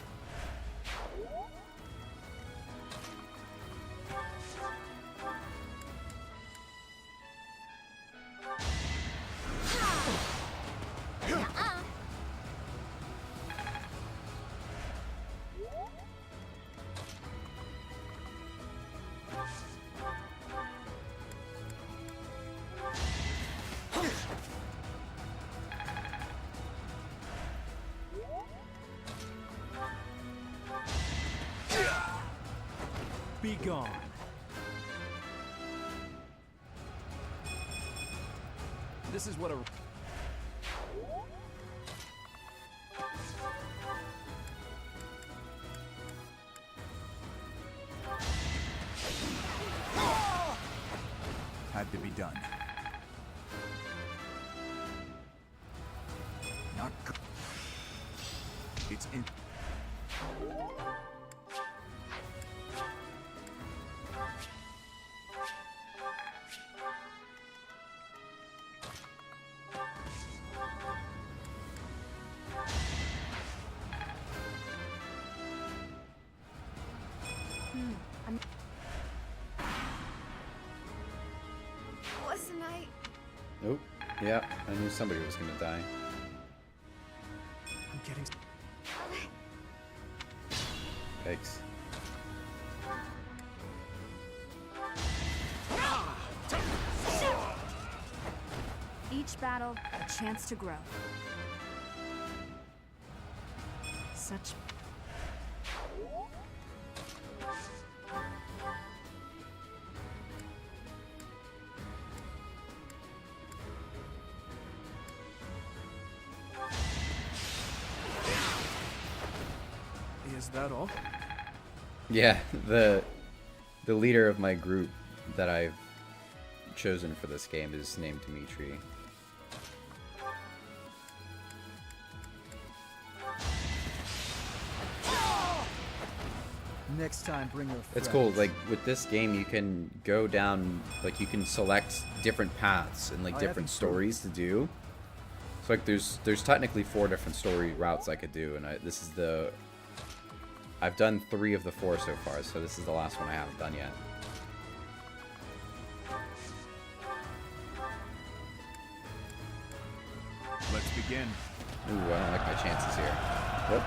Be gone. This is what a... Had to be done. Not good. It's in... Wasn't I? Nope. Yeah, I knew somebody was gonna die. I'm getting... Yikes. Each battle, a chance to grow. Such Is that all? Yeah, the leader of my group that I've chosen for this game is named Dimitri. Next time, bring her. It's cool. Like with this game, you can go down. Like you can select different paths and like different stories to do. So like there's technically 4 different story routes I could do, and this is the. I've done 3 of the 4 so far, so this is the last one I haven't done yet. Let's begin. Ooh, I don't like my chances here. Whoop.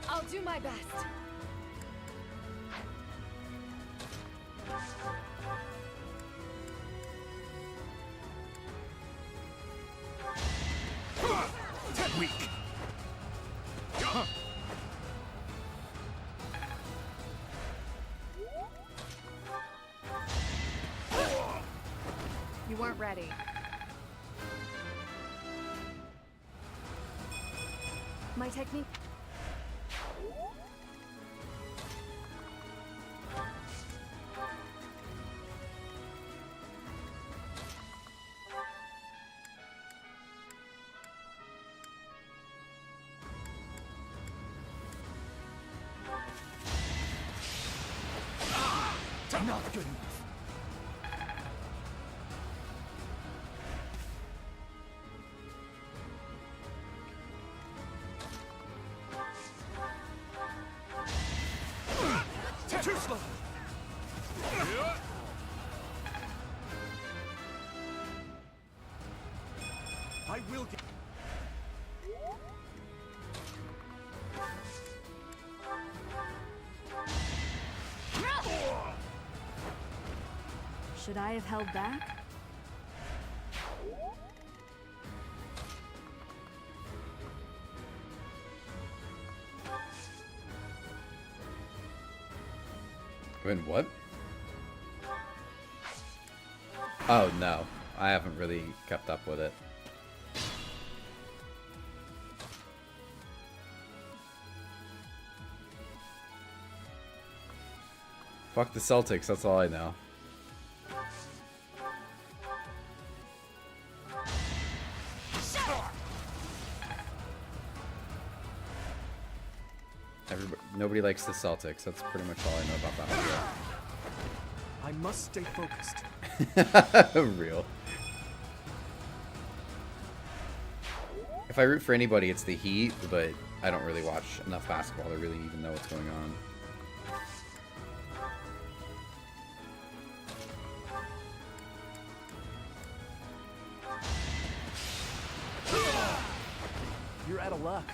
I'll do my best. Weak. You weren't ready. My technique. Not good enough. Too slow. I will get. Should I have held back? Wait, what? Oh no, I haven't really kept up with it. Fuck the Celtics, that's all I know. Nobody likes the Celtics. That's pretty much all I know about that one. I must stay focused. Real. If I root for anybody, it's the Heat, but I don't really watch enough basketball to really even know what's going on. You're out of luck.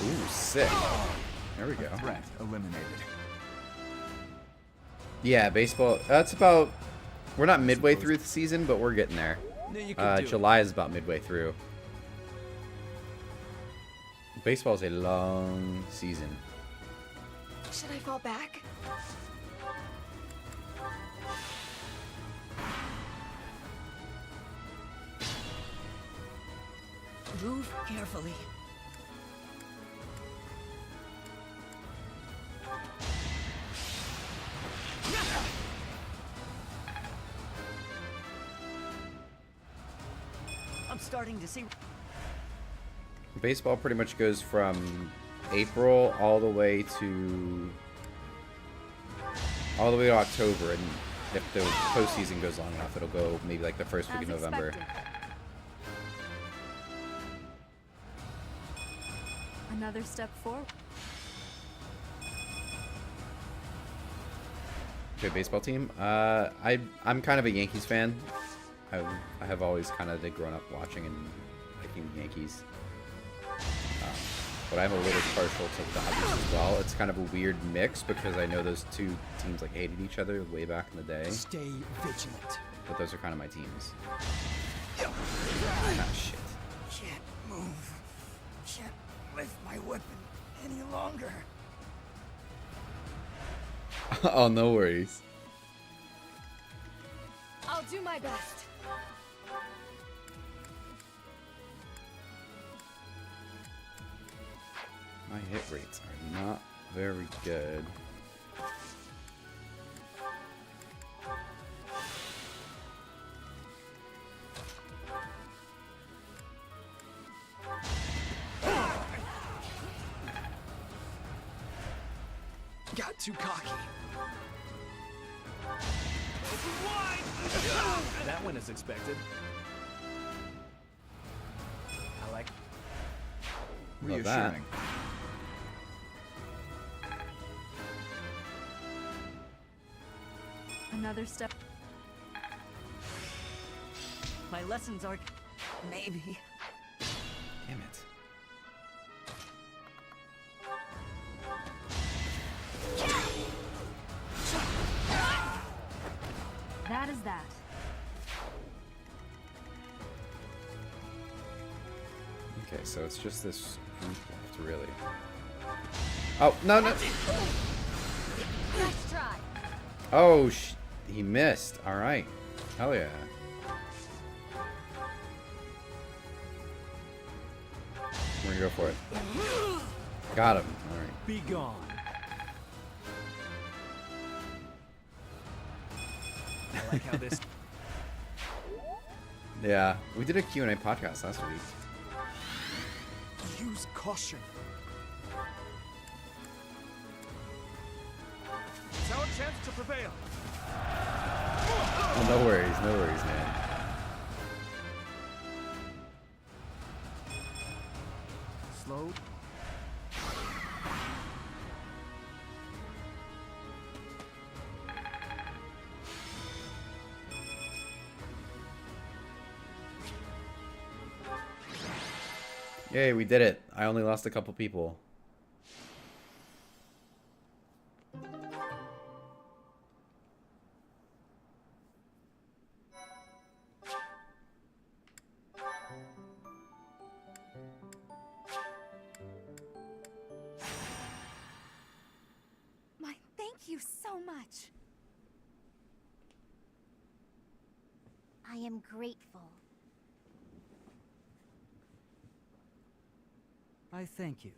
Ooh, sick. There we go. Threat eliminated. Yeah, baseball. That's about. We're not midway through the season, but we're getting there. July is about midway through. Baseball is a long season. Should I fall back? Move carefully. I'm starting to see. Baseball pretty much goes from April all the way to October, and if the postseason goes long enough, it'll go maybe like the first week of November. Another step forward. Okay, baseball team. I'm kind of a Yankees fan. I have always kind of grown up watching and liking the Yankees. But I'm a little partial to the Dodgers as well. It's kind of a weird mix because I know those two teams like hated each other way back in the day. Stay vigilant. But those are kind of my teams. Ah, shit. Can't move. Can't lift my weapon any longer. Oh, no worries. I'll do my best. My hit rates are not very good. Got too cocky. That went as expected. I like Love that. reassuring. Another step. My lessons are... maybe. Damn it. That is that. Okay, so it's just this group left, really. Oh, no, no. Nice try. Oh, he missed. All right. Hell yeah. We're gonna go for it. Got him. All right. Be gone. I like how this... Yeah, we did a Q&A podcast last week. Use caution. It's our chance to prevail. Oh, no worries, man. Slow. Yay, we did it. I only lost a couple people. Thank you so much. I am grateful. I thank you.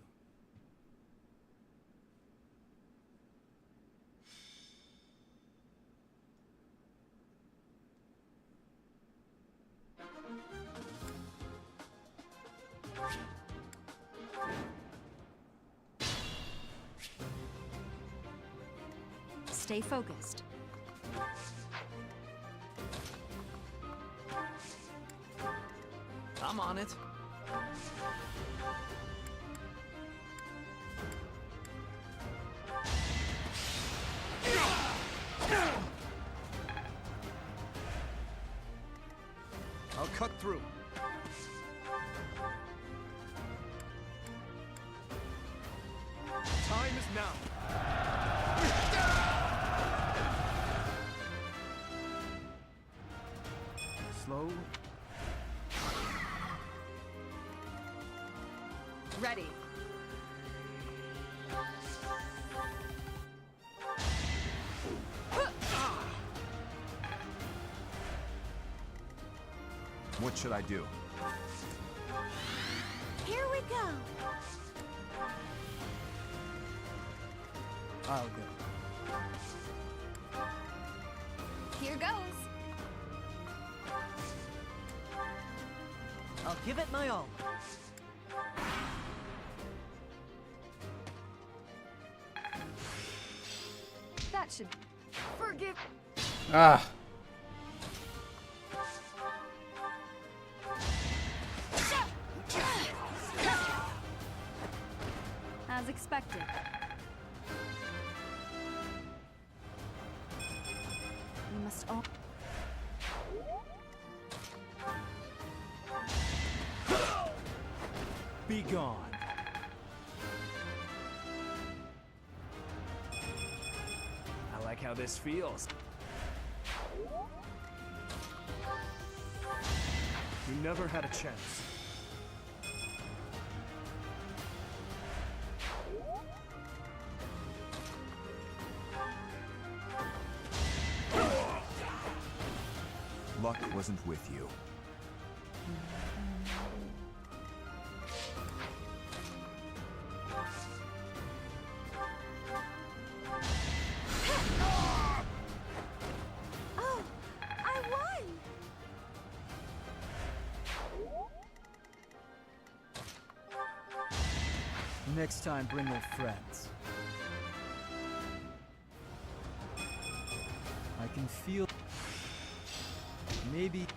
Stay focused. I'm on it. I'll cut through. Time is now. Slow. Ready. What should I do? Here we go. I'll go. Here goes. I'll give it my all. That should forgive. Ah. as expected. We must all... Be gone. I like how this feels. You never had a chance. Luck wasn't with you. Oh, I won! Next time, bring your friends. I can feel... Maybe...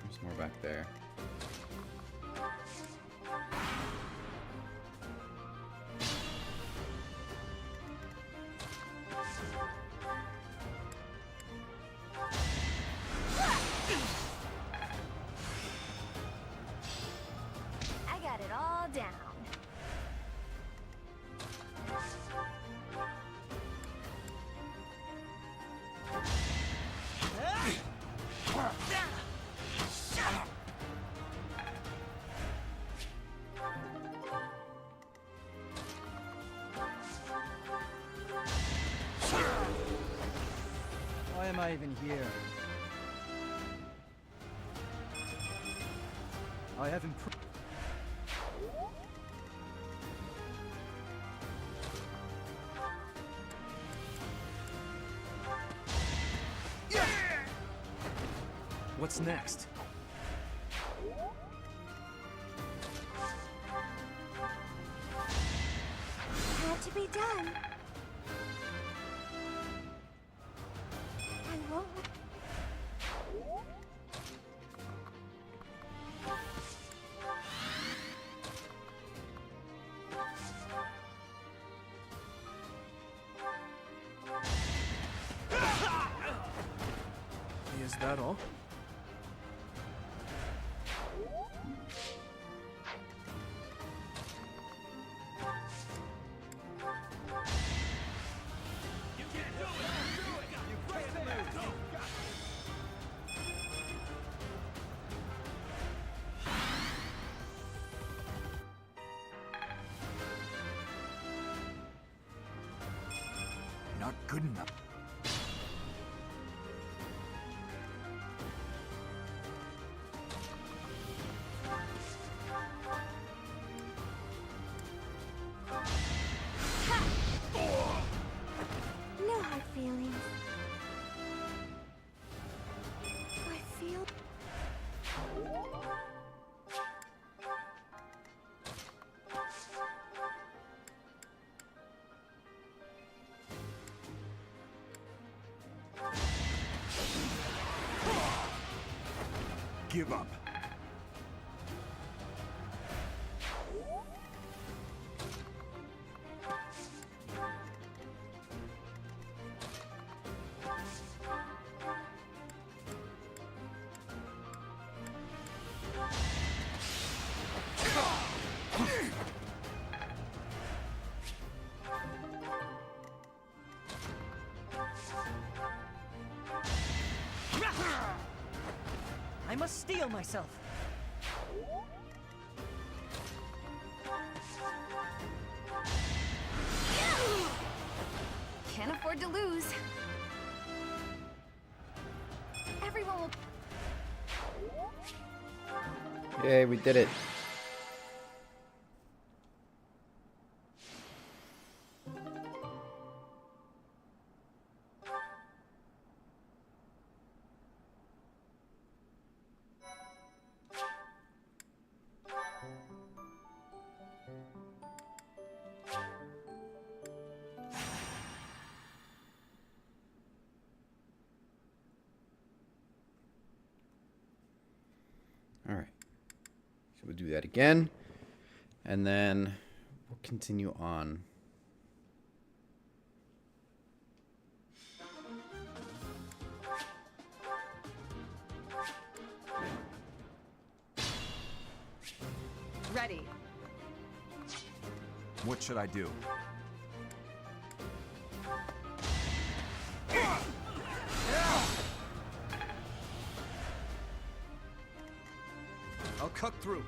There's more back there. I got it all down. Why am I even here? I have improved. What's next? Had to be done. I won't. Is that all? Not good enough. No hard feelings. I feel... Give up. I must steel myself. Can't afford to lose. Everyone will... Yay, we did it. So we'll do that again. And then we'll continue on. Ready. What should I do? I'll cut through.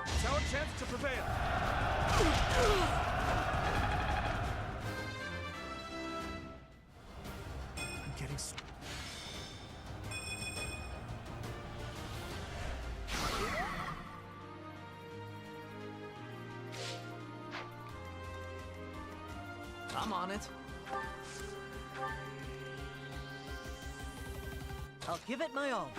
It's our chance to prevail. I'm getting I'm on it. I'll give it my all.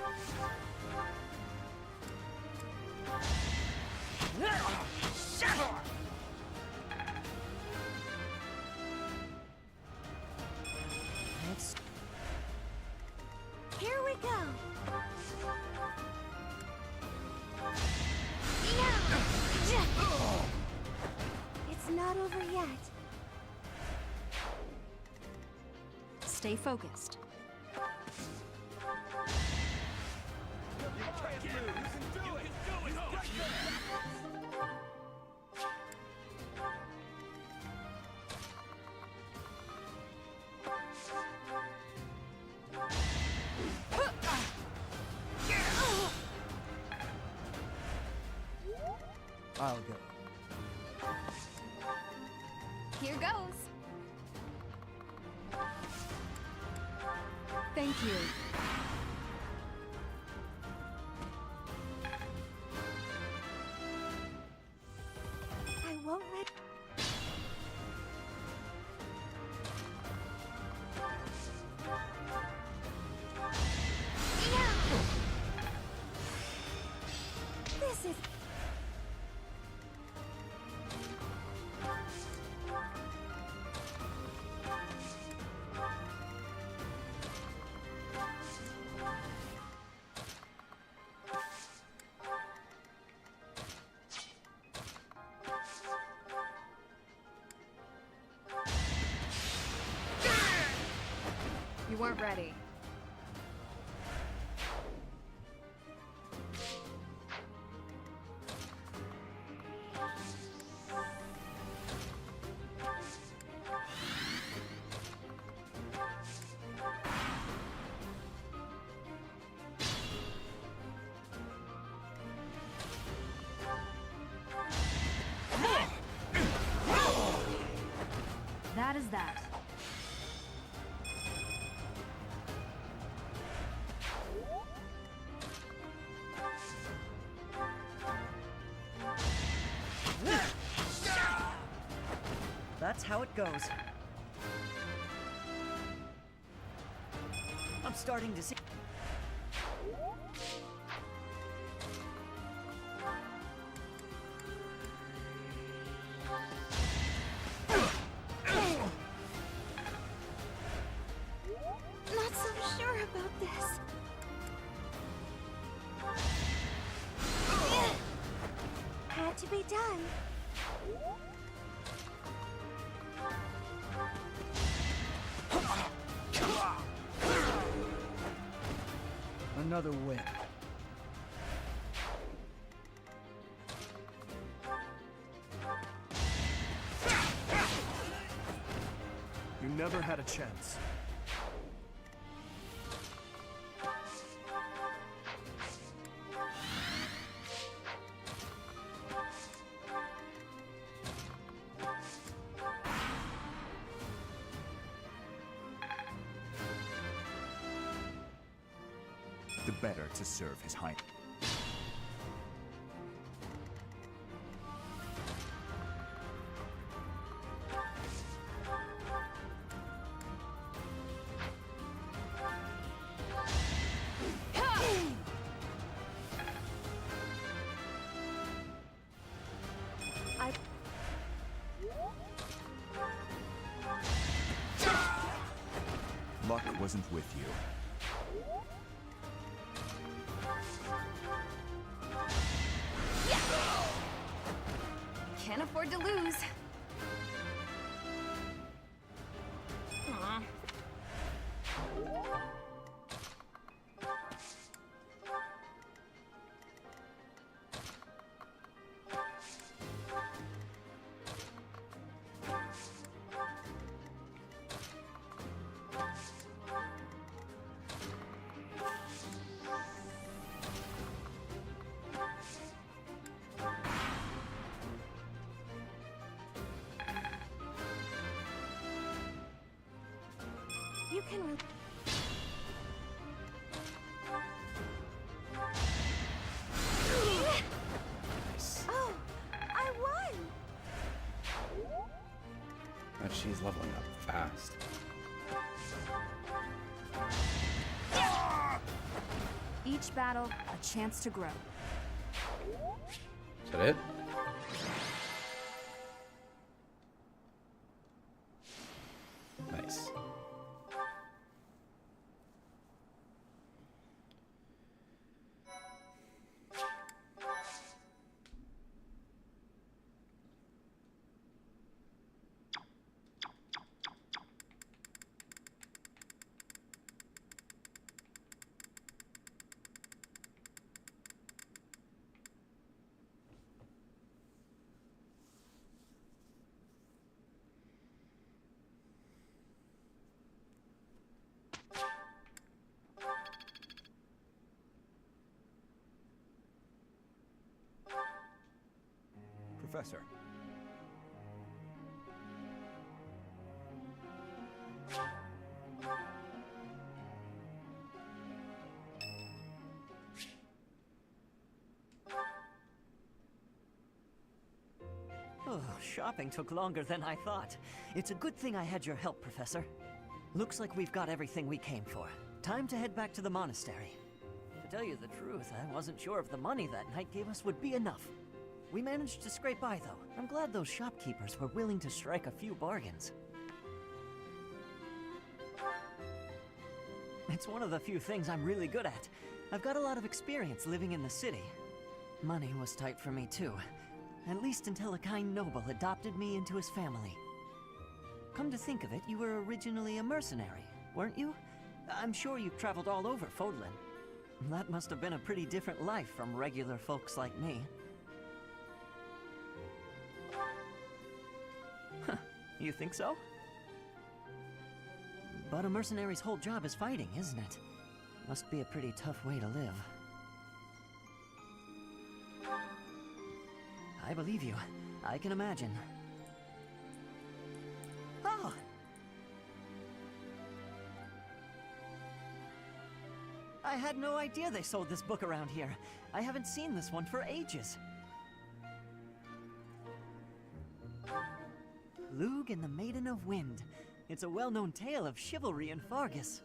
Here we go. It's not over yet. Stay focused. I'll go. Here goes. Thank you. I won't let... This is... You weren't ready. That is that. That's how it goes. I'm starting to see. Not so sure about this. Had to be done. Another win. You never had a chance. The better to serve his highness. Luck was wasn't with you. Yeah! Can't afford to lose. Aw. You can Oh, I won! But she's leveling up fast. Each battle, a chance to grow. Is that it? Nice. Professor. Oh, shopping took longer than I thought. It's a good thing I had your help, Professor. Looks like we've got everything we came for. Time to head back to the monastery. To tell you the truth, I wasn't sure if the money that knight gave us would be enough. We managed to scrape by, though. I'm glad those shopkeepers were willing to strike a few bargains. It's one of the few things I'm really good at. I've got a lot of experience living in the city. Money was tight for me, too. At least until a kind noble adopted me into his family. Come to think of it, you were originally a mercenary, weren't you? I'm sure you've traveled all over Fodlan. That must have been a pretty different life from regular folks like me. Huh, you think so? But a mercenary's whole job is fighting, isn't it? Must be a pretty tough way to live. I believe you. I can imagine. Oh! I had no idea they sold this book around here. I haven't seen this one for ages. Lug and the Maiden of Wind. It's a well-known tale of chivalry in Fargus.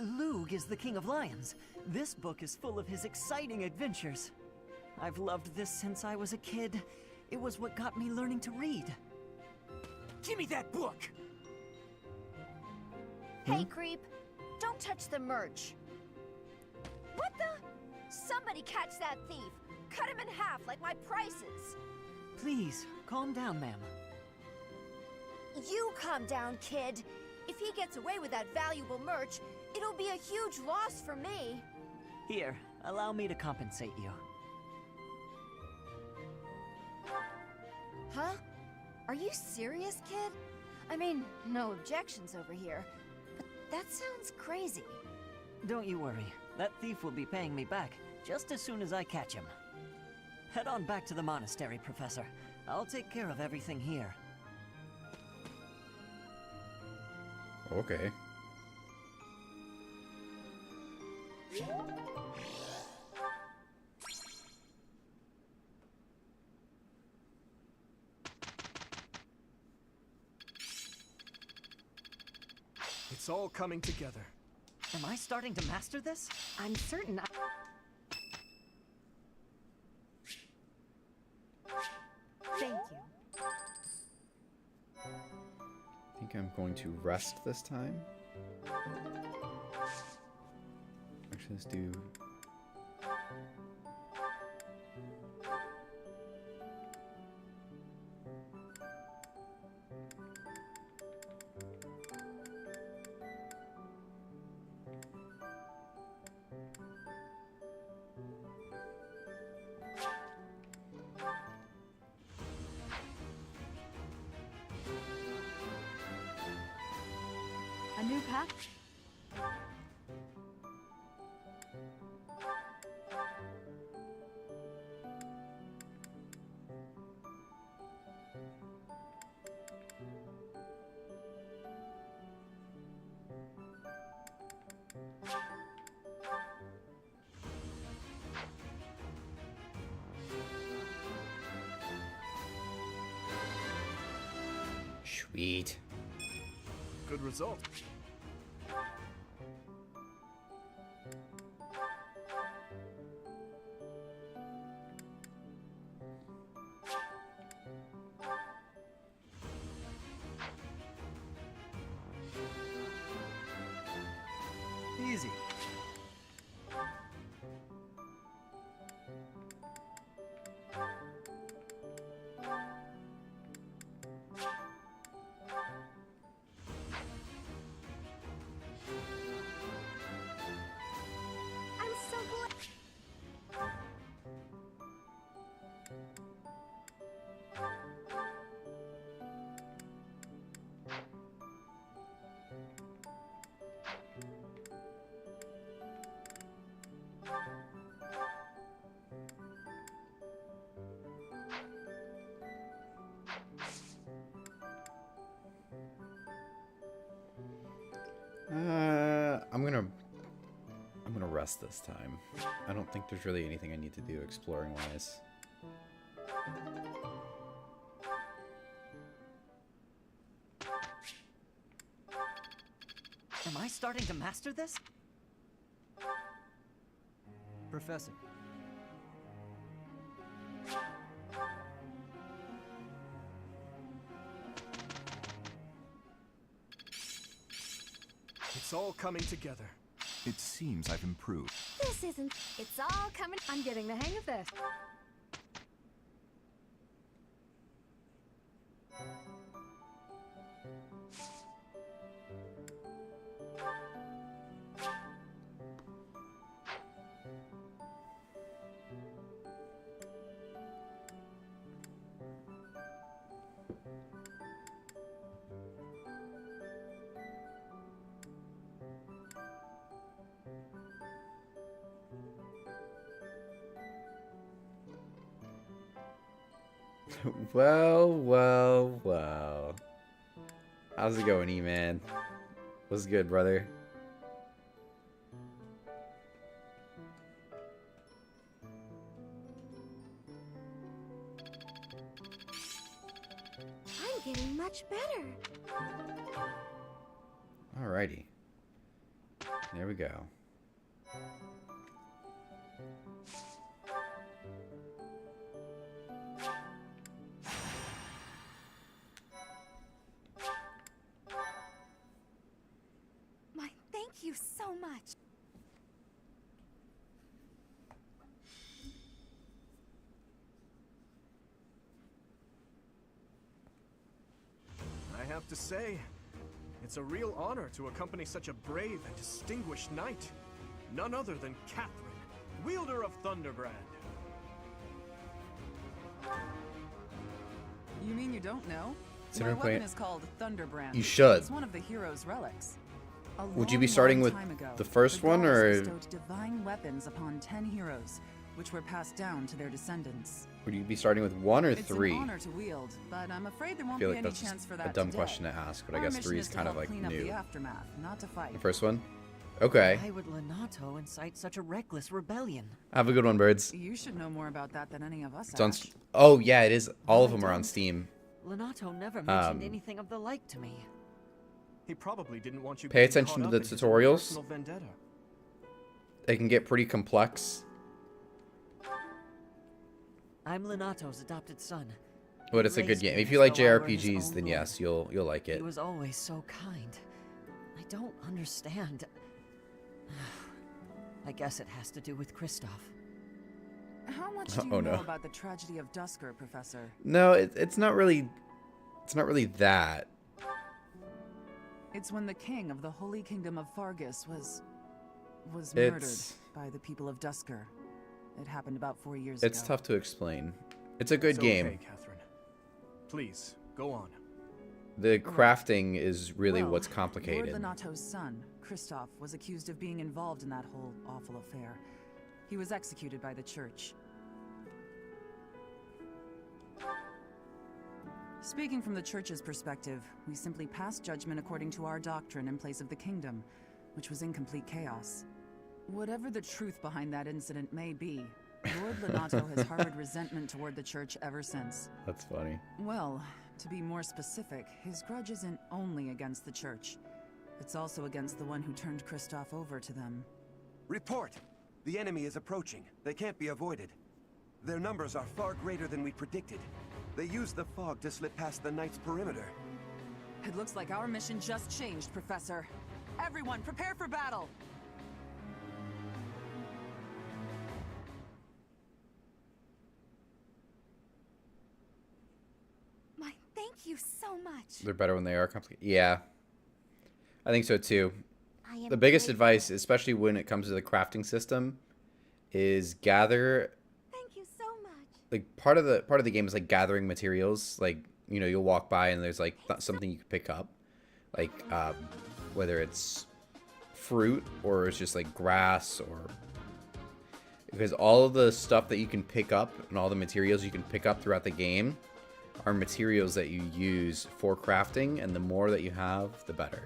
Lug is the King of Lions. This book is full of his exciting adventures. I've loved this since I was a kid. It was what got me learning to read. Give me that book! Hey, creep. Don't touch the merch. What the? Somebody catch that thief. Cut him in half like my prices. Please, calm down, ma'am. You calm down, kid. If he gets away with that valuable merch, it'll be a huge loss for me. Here, allow me to compensate you. Huh? Are you serious, kid? I mean, no objections over here, but that sounds crazy. Don't you worry. That thief will be paying me back just as soon as I catch him. Head on back to the monastery, Professor. I'll take care of everything here. Okay. It's all coming together. Am I starting to master this? I'm certain Thank you. I think I'm going to rest this time. Actions do. A new path? Sweet. Good result. Easy. I'm so glad. I'm gonna rest this time. I don't think there's really anything I need to do exploring wise. Am I starting to master this? Professor. It's all coming together. It seems I've improved. This isn't. It's all coming. I'm getting the hang of this. Well. How's it going, E-Man? What's good, brother? I'm getting much better. Alrighty. There we go. Thank you so much. I have to say, it's a real honor to accompany such a brave and distinguished knight. None other than Catherine, wielder of Thunderbrand. You mean you don't know? Consider My playing- weapon is called Thunderbrand. You should. It's one of the hero's relics. Would you be starting with the first one, or bestowed divine weapons upon 10 heroes, which were passed down to their descendants. would you be starting with 1 or 3? It's an honor to wield, but I'm afraid there I won't feel be like any that's chance for a that dumb today. question to ask, but I Our guess mission 3 is to kind of help like clean up new. the aftermath, not to fight. The first one? Okay. Why would Lenato incite such a reckless rebellion? Have a good one, birds. You should know more about that than any of us. It's on. Ash. Oh yeah, it is. All of them are on Steam. Lenato never mentioned anything of the like to me. He probably didn't want you Pay getting attention caught to up the in his own tutorials. personal vendetta. They can get pretty complex. I'm Lenato's adopted son. But it's a good Raised game. me If you like as though I were his JRPGs, own then boy. yes, you'll like He it. was always so kind. I don't understand. I guess it has to do with Kristoff. How much do you Oh, know no. about the tragedy of Dusker, Professor? No, it's not really. It's not really that. It's when the king of the Holy Kingdom of Fargus was murdered by the people of Dusker. It happened about 4 years ago. It's tough to explain. It's a good It's game. Okay, Catherine. Please, go on. The crafting is really Well, what's complicated. Lord Lenato's son, Kristoff, was accused of being involved in that whole awful affair. He was executed by the church. Speaking from the church's perspective, we simply passed judgment according to our doctrine in place of the kingdom, which was in complete chaos. Whatever the truth behind that incident may be, Lord Lenato has harbored resentment toward the church ever since. That's funny. Well, to be more specific, his grudge isn't only against the church. It's also against the one who turned Kristoff over to them. Report! The enemy is approaching. They can't be avoided. Their numbers are far greater than we predicted. They used the fog to slip past the Knight's perimeter. It looks like our mission just changed, Professor. Everyone, prepare for battle! My thank you so much. They're better when they are complicated. Yeah. I think so too. I am The biggest grateful. advice, especially when it comes to the crafting system, is gather. Thank you so much. Like part of the game is like gathering materials. Like, you know, you'll walk by and there's like something you can pick up, like whether it's fruit or it's just like grass, or because all of the stuff that you can pick up and all the materials you can pick up throughout the game are materials that you use for crafting, and the more that you have, the better.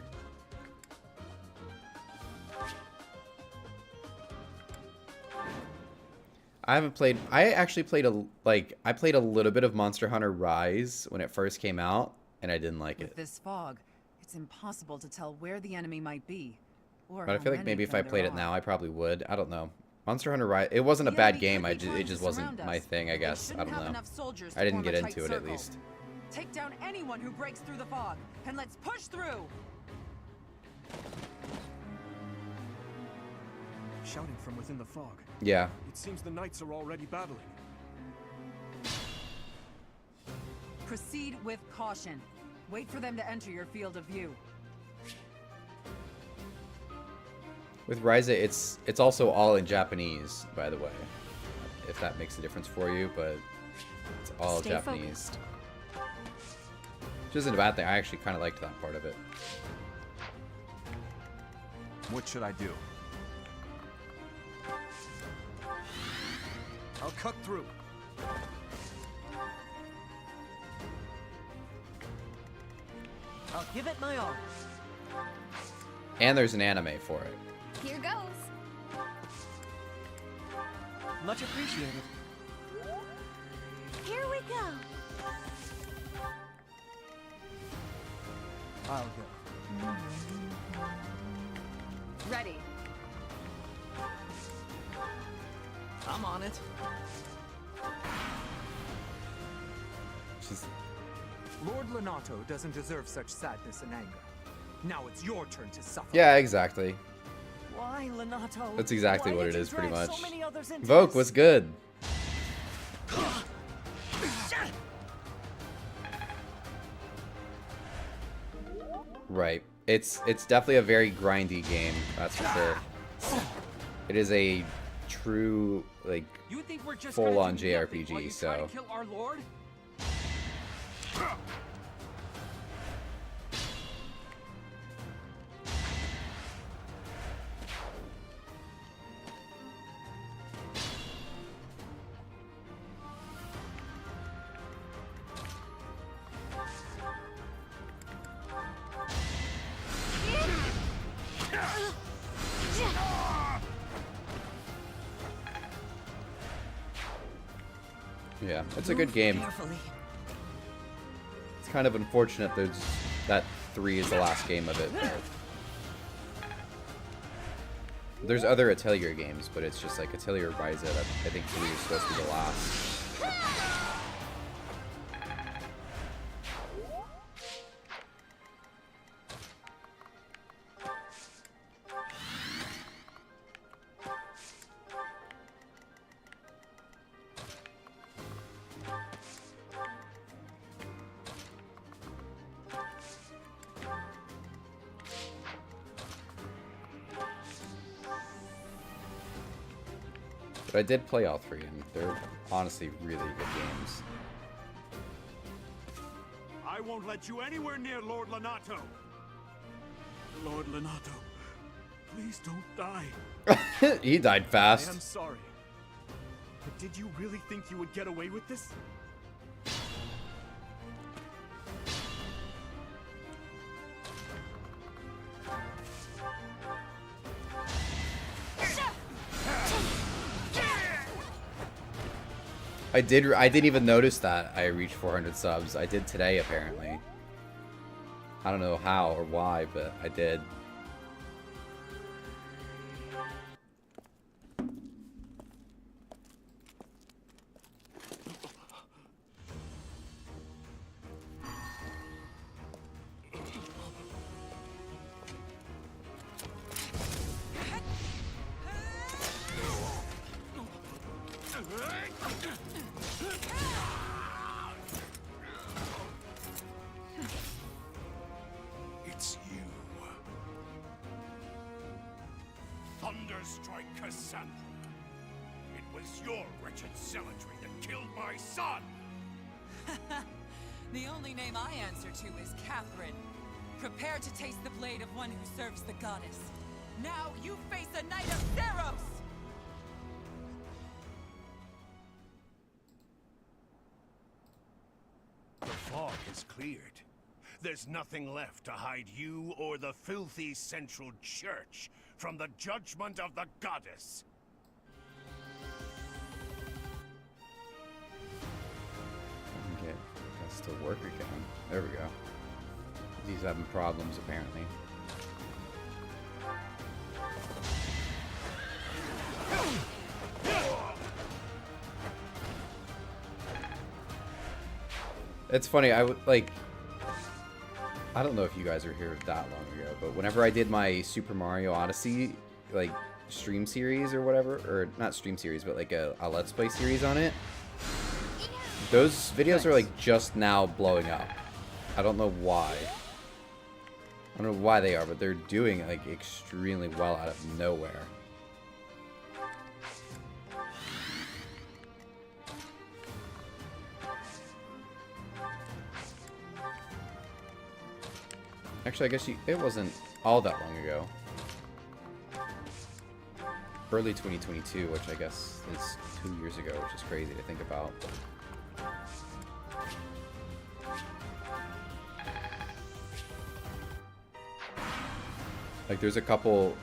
I haven't played. I actually played I played a little bit of Monster Hunter Rise when it first came out, and I didn't like With it. this fog, it's impossible to tell where the enemy might be. Or But I how feel like many maybe of if I them there played it are. now, I probably would. I don't know. Monster Hunter Rise. It wasn't a The bad enemy game. could be It trying just to wasn't surround my us. thing. I They guess. I shouldn't don't have know. enough soldiers I to didn't form get a tight into it at circle. least. Take down anyone who breaks through the fog, and let's push through. Shouting from within the fog. Yeah. It seems the Knights are already battling. Proceed with caution. Wait for them to enter your field of view. With Rise, it's also all in Japanese, by the way, if that makes a difference for you. But it's all Stay Japanese, focused. which isn't a bad thing. I actually kind of liked that part of it. What should I do? I'll cut through. I'll give it my all. And there's an anime for it. Here goes. Much appreciated. Here we go. I'll go. Ready. I'm on it. Lord Lenato doesn't deserve such sadness and anger. Now it's your turn to suffer. Yeah, exactly. Why, Lenato? That's exactly Why what did it you is, pretty drag much. so many others into Vogue this? was good. Right. It's definitely a very grindy game, that's for sure. It is a true, like, You think we're just gonna full-on do nothing while JRPG, you try to so... kill our lord? Yeah, it's a good game. Carefully. It's kind of unfortunate that 3 is the last game of it. There's other Atelier games, but it's just like Atelier Rise, that I think 3 is supposed to be the last. But I did play all 3, and they're honestly really good games. I won't let you anywhere near Lord Lonato. Lord Lonato, please don't die. He died fast. I am sorry. But did you really think you would get away with this? I didn't even notice that I reached 400 subs. I did today, apparently. I don't know how or why, but I did. It's you. Thunderstrike Cassandra. It was your wretched zealotry that killed my son! The only name I answer to is Catherine. Prepare to taste the blade of one who serves the goddess. Now you face a knight of Theros! The fog is cleared. There's nothing left to hide you or the filthy Central Church from the judgment of the goddess. Get us to work again. There we go. He's having problems, apparently. It's funny, I don't know if you guys were here that long ago, but whenever I did my Super Mario Odyssey, like, stream series or whatever, or not stream series, but like a Let's Play series on it, those videos are like just now blowing up. I don't know why. I don't know why they are, but they're doing like extremely well out of nowhere. Actually, I guess it wasn't all that long ago. Early 2022, which I guess is 2 years ago, which is crazy to think about. Like there's a couple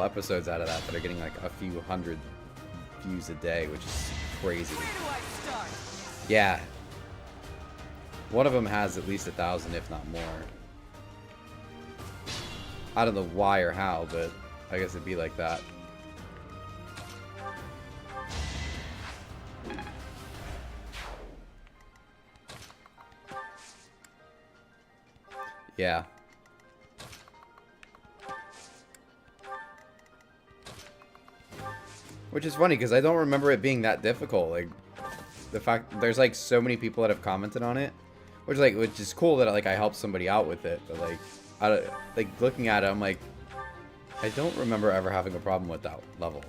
episodes out of that that are getting like a few hundred views a day, which is crazy. Yeah. One of them has at least 1,000, if not more. I don't know why or how, but I guess it'd be like that. Yeah. Which is funny because I don't remember it being that difficult. Like the fact there's like so many people that have commented on it, which is cool that like I helped somebody out with it, but like looking at it, I'm like, I don't remember ever having a problem with that level.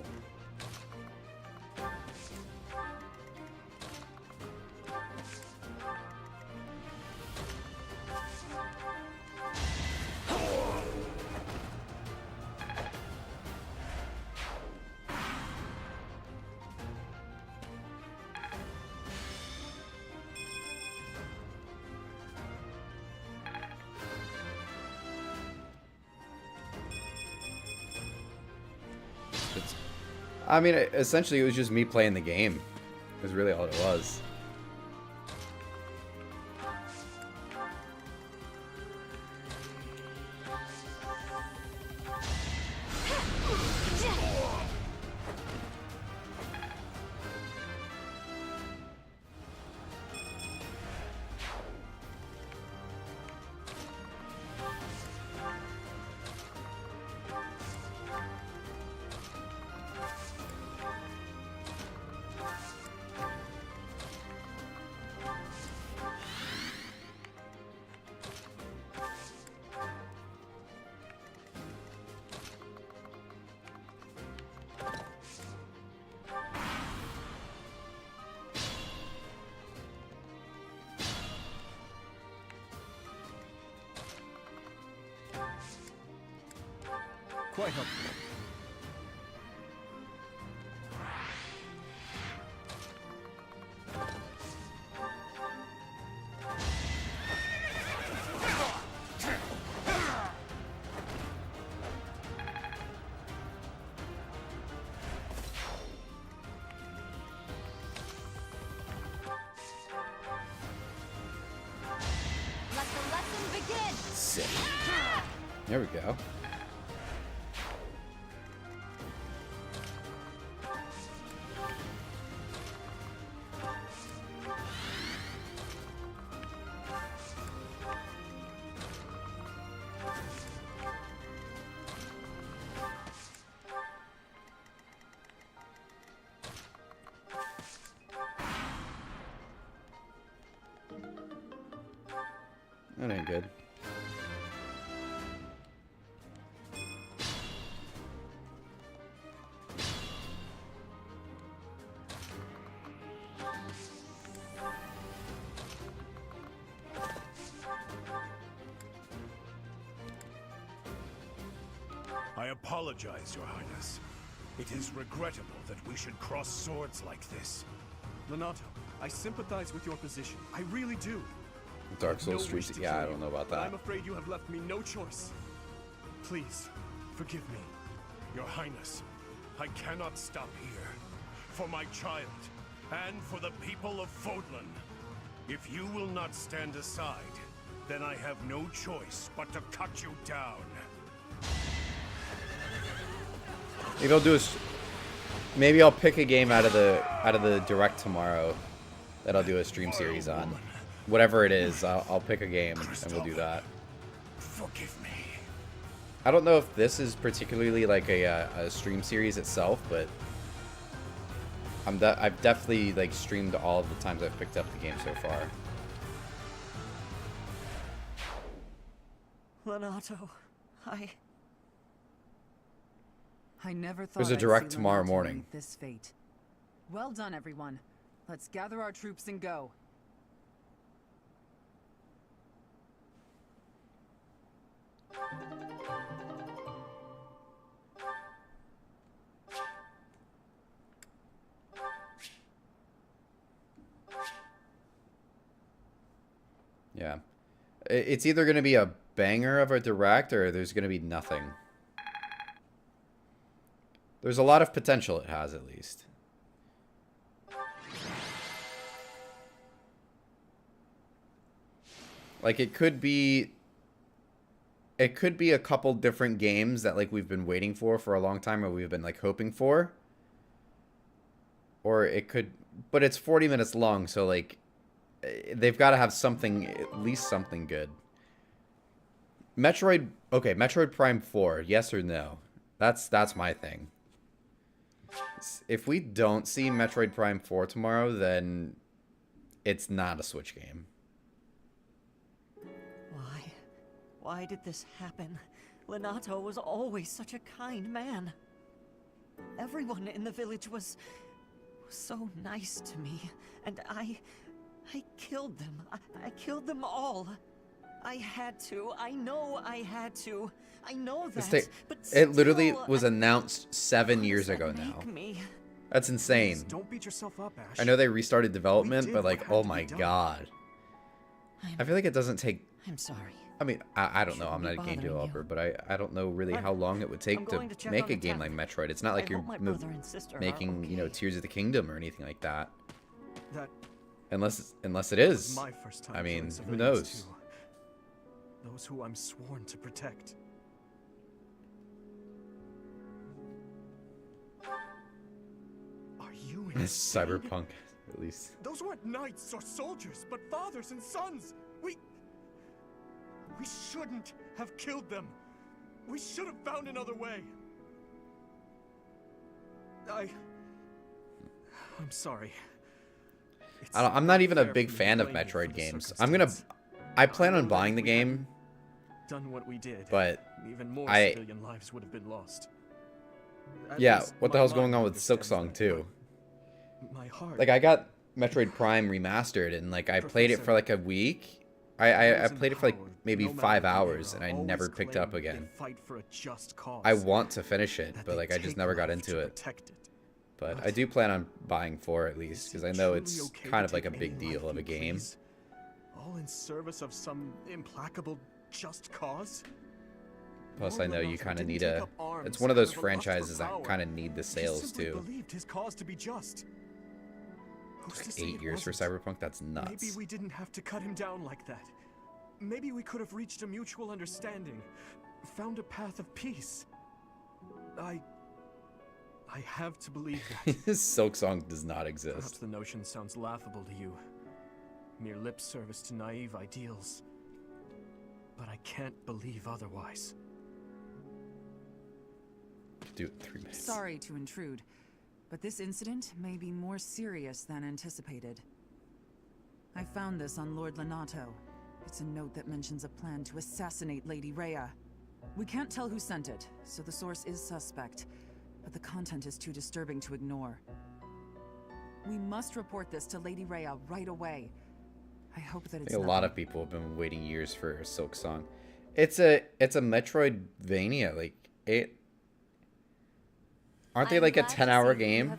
I mean, essentially, it was just me playing the game. It was really all it was. Quite helpful. Let the lesson begin. Sick. There we go. That ain't good. I apologize, Your Highness. It is regrettable that we should cross swords like this. Lenato, I sympathize with your position. I really do. Dark Souls No wish Streets. to Yeah, kill I you, don't know about but that. I'm afraid you have left me no choice. Please, forgive me. Your Highness, I cannot stop here. For my child, and for the people of Fodlan. If you will not stand aside, then I have no choice but to cut you down. Maybe I'll do a. Maybe I'll pick a game out of the direct tomorrow that I'll do a stream series on. Whatever it is, I'll pick a game and we'll do that. Forgive me. I don't know if this is particularly like a stream series itself, but I've definitely like streamed all of the times I've picked up the game so far. Lenato, I never thought There's a I'd direct see tomorrow Lenato morning. meet this fate. Well done, everyone. Let's gather our troops and go. Yeah. It's either going to be a banger of a direct or there's going to be nothing. There's a lot of potential it has, at least. Like, it could be a couple different games that, like, we've been waiting for a long time or we've been, like, hoping for. Or it could... But it's 40 minutes long, so, like... They've got to have something, at least something good. Metroid... Okay, Metroid Prime 4, yes or no? That's my thing. If we don't see Metroid Prime 4 tomorrow, then it's not a Switch game. Why did this happen? Lenato was always such a kind man. Everyone in the village was so nice to me, and I killed them. I killed them all. I had to. I know I had to. I know that. But It literally still, was announced 7 years ago now. That's insane. Don't beat yourself up, Ash. I know they restarted development, but like, what had oh to my be done. god. I feel like it doesn't take... I'm sorry. I mean, I don't know. I'm not a game developer, but I don't know really how long it would take to going to check make on a the game like Metroid. It's not like I you're hope my brother and sister are making, you know, Tears of the Kingdom or anything like that. That Unless it was is. my first time I mean, killing who civilians, knows? too. Those who I'm sworn to protect. Are you insane? Cyberpunk, at least. Those weren't knights or soldiers, but fathers and sons. We shouldn't have killed them. We should have found another way. I'm sorry. I'm not even a big fan of Metroid games. I plan on buying the game. Done what we did, but even more I civilian lives would have been lost. At yeah, least what the my hell's going mind on with Silk understands Song that, too? but my heart. Like I got Metroid Prime remastered and like I played it for like a week I played it for like maybe 5 hours and I never picked up again. I want to finish it, but like I just never got into it. But I do plan on buying 4 at least, because I know it's kind of like a big deal of a game. All in service of some implacable just cause? Plus, I know you kind of need a... It's one of those franchises that kind of need the sales too. Believed his cause to be just. Like 8 years for Cyberpunk? That's nuts. Maybe we didn't have to cut him down like that. Maybe we could have reached a mutual understanding, found a path of peace. I have to believe that. Silk Song does not exist. Perhaps the notion sounds laughable to you. Mere lip service to naive ideals. But I can't believe otherwise. Do it in 3 minutes. Sorry to intrude, but this incident may be more serious than anticipated. I found this on Lord Lenato. It's a note that mentions a plan to assassinate Lady Rhea. We can't tell who sent it, so the source is suspect, but the content is too disturbing to ignore. We must report this to Lady Rhea right away. I hope that it's I think a lot of people have been waiting years for Silk Song. It's a Metroidvania. Like aren't they like a 10-hour game?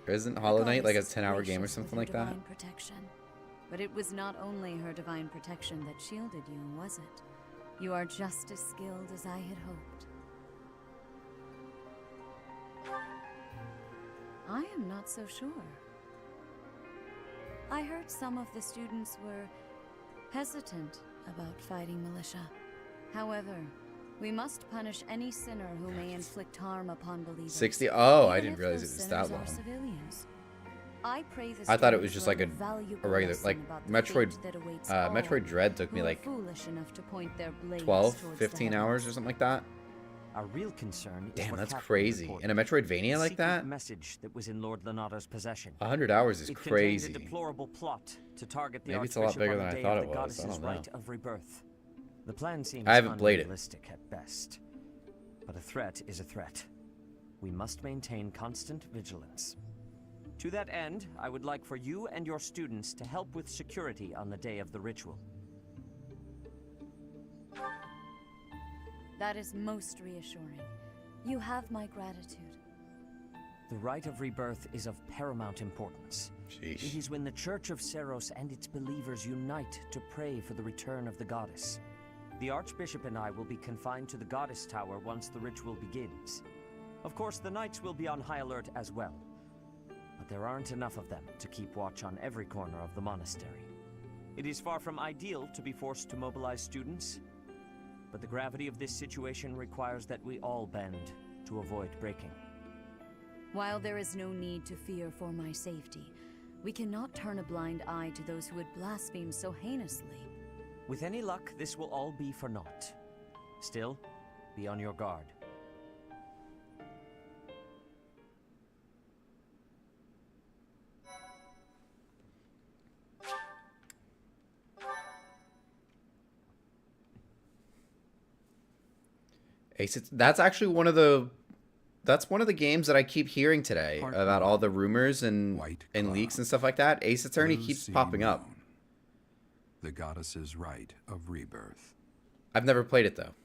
Or isn't Hollow Knight like a 10-hour game or something like that? But it was not only her divine protection that shielded you, was it? You are just as skilled as I had hoped. I am not so sure. I heard some of the students were hesitant about fighting militia. However, we must punish any sinner who may inflict harm upon believers. 60? Oh, I didn't realize it was that long. I thought it was just like a regular, like Metroid, Metroid Dread took me like 12, 15 hours or something like that. Our real concern Damn, that's crazy. In a Metroidvania like that? Message that was in Lord Lenato's possession. 100 hours is crazy. A deplorable plot to target the Maybe it's a lot bigger than I thought it was. I don't know. Right of rebirth. The plan seems I haven't played it. Unrealistic at best, but a threat is a threat. We must maintain constant vigilance. To that end, I would like for you and your students to help with security on the day of the ritual. That is most reassuring. You have my gratitude. The rite of rebirth is of paramount importance. Sheesh. It is when the Church of Seiros and its believers unite to pray for the return of the goddess. The Archbishop and I will be confined to the Goddess Tower once the ritual begins. Of course, the Knights will be on high alert as well. But there aren't enough of them to keep watch on every corner of the monastery. It is far from ideal to be forced to mobilize students, but the gravity of this situation requires that we all bend to avoid breaking. While there is no need to fear for my safety, we cannot turn a blind eye to those who would blaspheme so heinously. With any luck, this will all be for naught. Still, be on your guard. Ace, that's actually one of the games that I keep hearing today about all the rumors and leaks and stuff like that. Ace Attorney keeps popping up. The goddess's rite of rebirth. I've never played it though,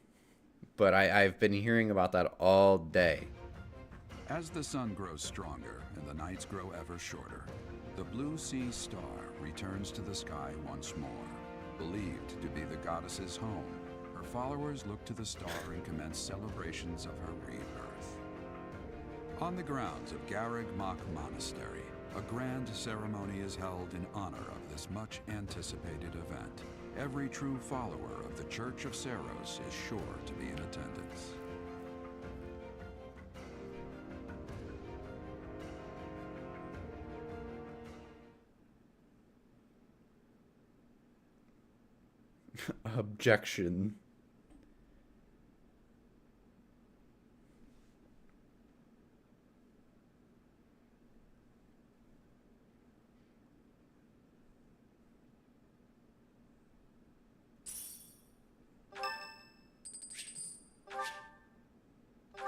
but I've been hearing about that all day. As the sun grows stronger and the nights grow ever shorter, the blue sea star returns to the sky once more. Believed to be the goddess's home, her followers look to the star and commence celebrations of her rebirth. On the grounds of Garreg Mach Monastery, a grand ceremony is held in honor of this much-anticipated event. Every true follower of the Church of Seiros is sure to be in attendance. Objection.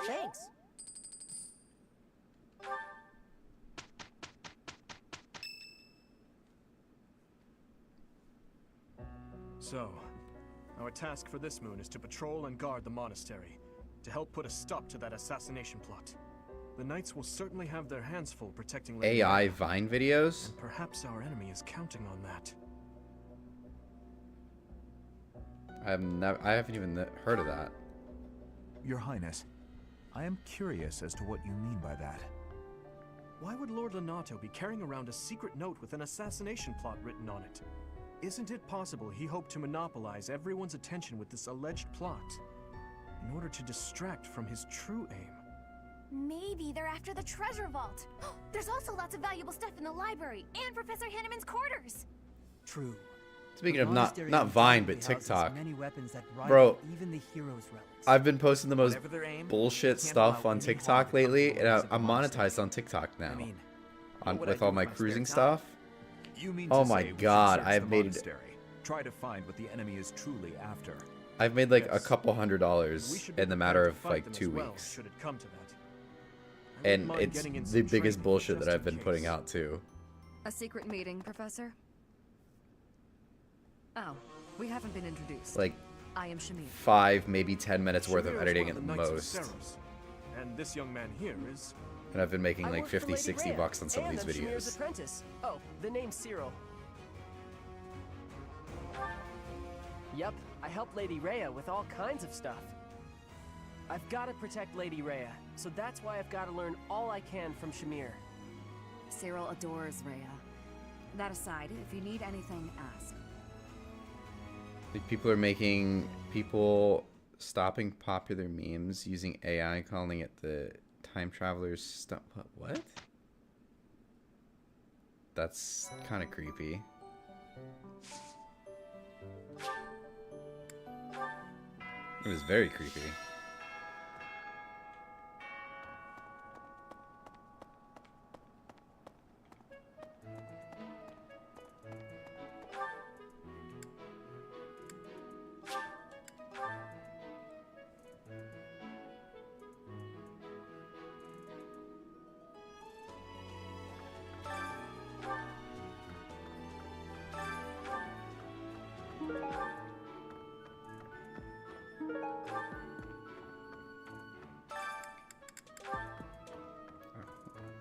Thanks. So, our task for this moon is to patrol and guard the monastery, to help put a stop to that assassination plot. The knights will certainly have their hands full protecting Lady AI Rhea, Vine videos? and perhaps our enemy is counting on that. I haven't even heard of that. Your Highness, I am curious as to what you mean by that. Why would Lord Lenato be carrying around a secret note with an assassination plot written on it? Isn't it possible he hoped to monopolize everyone's attention with this alleged plot in order to distract from his true aim? Maybe they're after the treasure vault. There's also lots of valuable stuff in the library and Professor Hanneman's quarters. True. Speaking of not Monastery Vine, but undoubtedly houses TikTok. many weapons that rival Bro, even the hero's relics. I've been posting the most Whatever their aim, bullshit they can't stuff allow on any TikTok harm to come lately, to and the I'm monastery. monetized on TikTok now. what would I With do all with my my spare cruising time? stuff. You mean Oh to my say we should god, search I've the made monastery, try to find what the enemy is truly after. I've made like a Yes. couple We $100 should be in the matter prepared of to fight like them 2 as well, weeks. should it come to that. I wouldn't And mind it's getting in the some biggest training bullshit just that I've in been putting case. out too. A secret meeting, Professor? Oh, we haven't been introduced. Like I am Shamir. 5, maybe 10 minutes worth of Shamir is editing one at of the the Knights of most. Saros, and this young man here is... And I've been making I like work for 50, Lady 60 Rhea, bucks on some of and these I'm Shamir's videos. apprentice. Oh, the name's Cyril. Yep, I help Lady Rhea with all kinds of stuff. I've got to protect Lady Rhea, so that's why I've got to learn all I can from Shamir. Cyril adores Rhea. That aside, if you need anything, ask. Like people are making stopping popular memes using AI, calling it the time travelers stuff. What? That's kind of creepy. It was very creepy.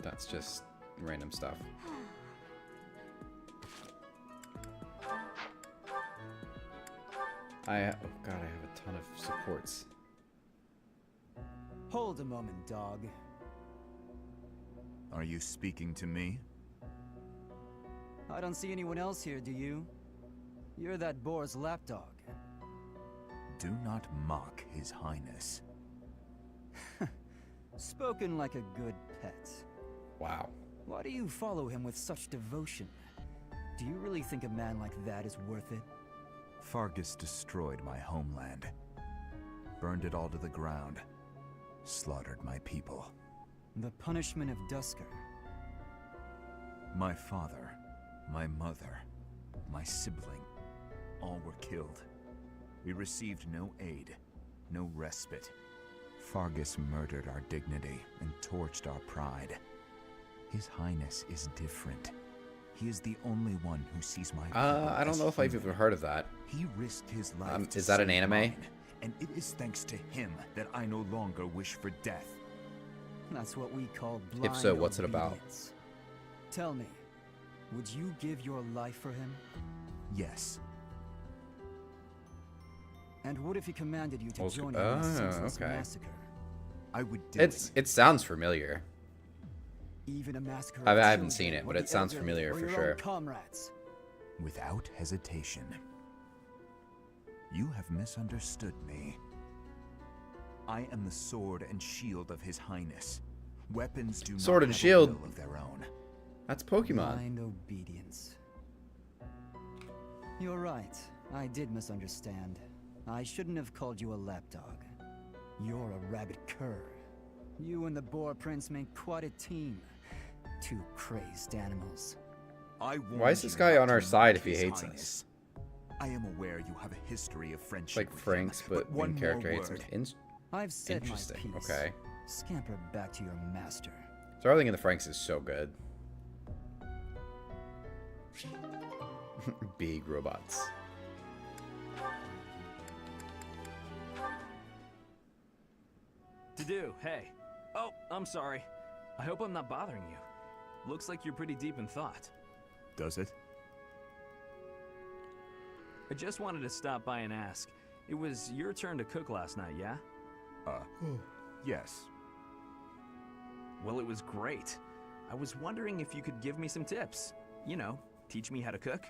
That's just random stuff. Oh god, I have a ton of supports. Hold a moment, dog. Are you speaking to me? I don't see anyone else here, do you? You're that boar's lapdog. Do not mock His Highness. Spoken like a good pet. Wow. Why do you follow him with such devotion? Do you really think a man like that is worth it? Fargus destroyed my homeland. Burned it all to the ground. Slaughtered my people. The punishment of Dusker. My father, my mother, my sibling, all were killed. We received no aid, no respite. Fargus murdered our dignity and torched our pride. His Highness is different. He is the only one who sees my people I don't as know if I've human. even heard of that. He risked his life to Is that an save anime? mine, and it is thanks to him that I no longer wish for death. That's what we call blind If so, what's it about? obedience. Tell me, would you give your life for him? Yes. And what if he commanded you to Old school- join him in a Oh, senseless okay. massacre? I would do It sounds familiar. Even a massacre I of haven't children seen it, or but the it sounds elderly familiar or for your sure. own comrades. Without hesitation. You have misunderstood me. I am the sword and shield of His Highness. Weapons do Sword not and have shield. a will of their own. That's Pokemon. Blind obedience. You're right. I did misunderstand. I shouldn't have called you a lapdog. You're a rabid cur. You and the Boar Prince make quite a team. Two crazed animals. Why is this guy on our side if he hates us? I am aware you have a history of friendship Like with Frank's, him, but one main character more hates him. word. I've said my Interesting. piece. Okay. Scamper back to your master. So everything in the Franks is so good. Big robots. To do, hey. Oh, I'm sorry. I hope I'm not bothering you. Looks like you're pretty deep in thought. Does it? I just wanted to stop by and ask. It was your turn to cook last night, yeah? Yes. Well, it was great. I was wondering if you could give me some tips. You know, teach me how to cook.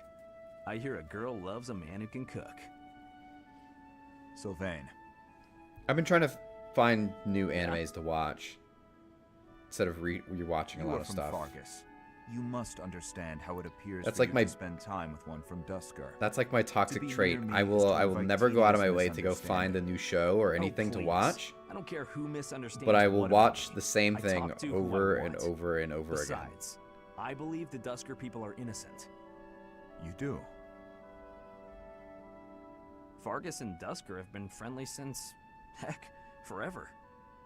I hear a girl loves a man who can cook. Sylvain. I've been trying to find new animes to watch instead of rewatching a lot of stuff. Fargus. You must understand how it appears That's for like you my to spend time with one from Dusker. That's like my toxic To be trait. near me I is will to invite never go out of my tedious way to go find a new show Oh, or anything to please. watch. I don't care who misunderstands. But I will what watch about me. the same I thing talk to who I over and want. over and over again. Besides, I believe the Dusker people are innocent. You do? Fargus and Dusker have been friendly since, heck, forever.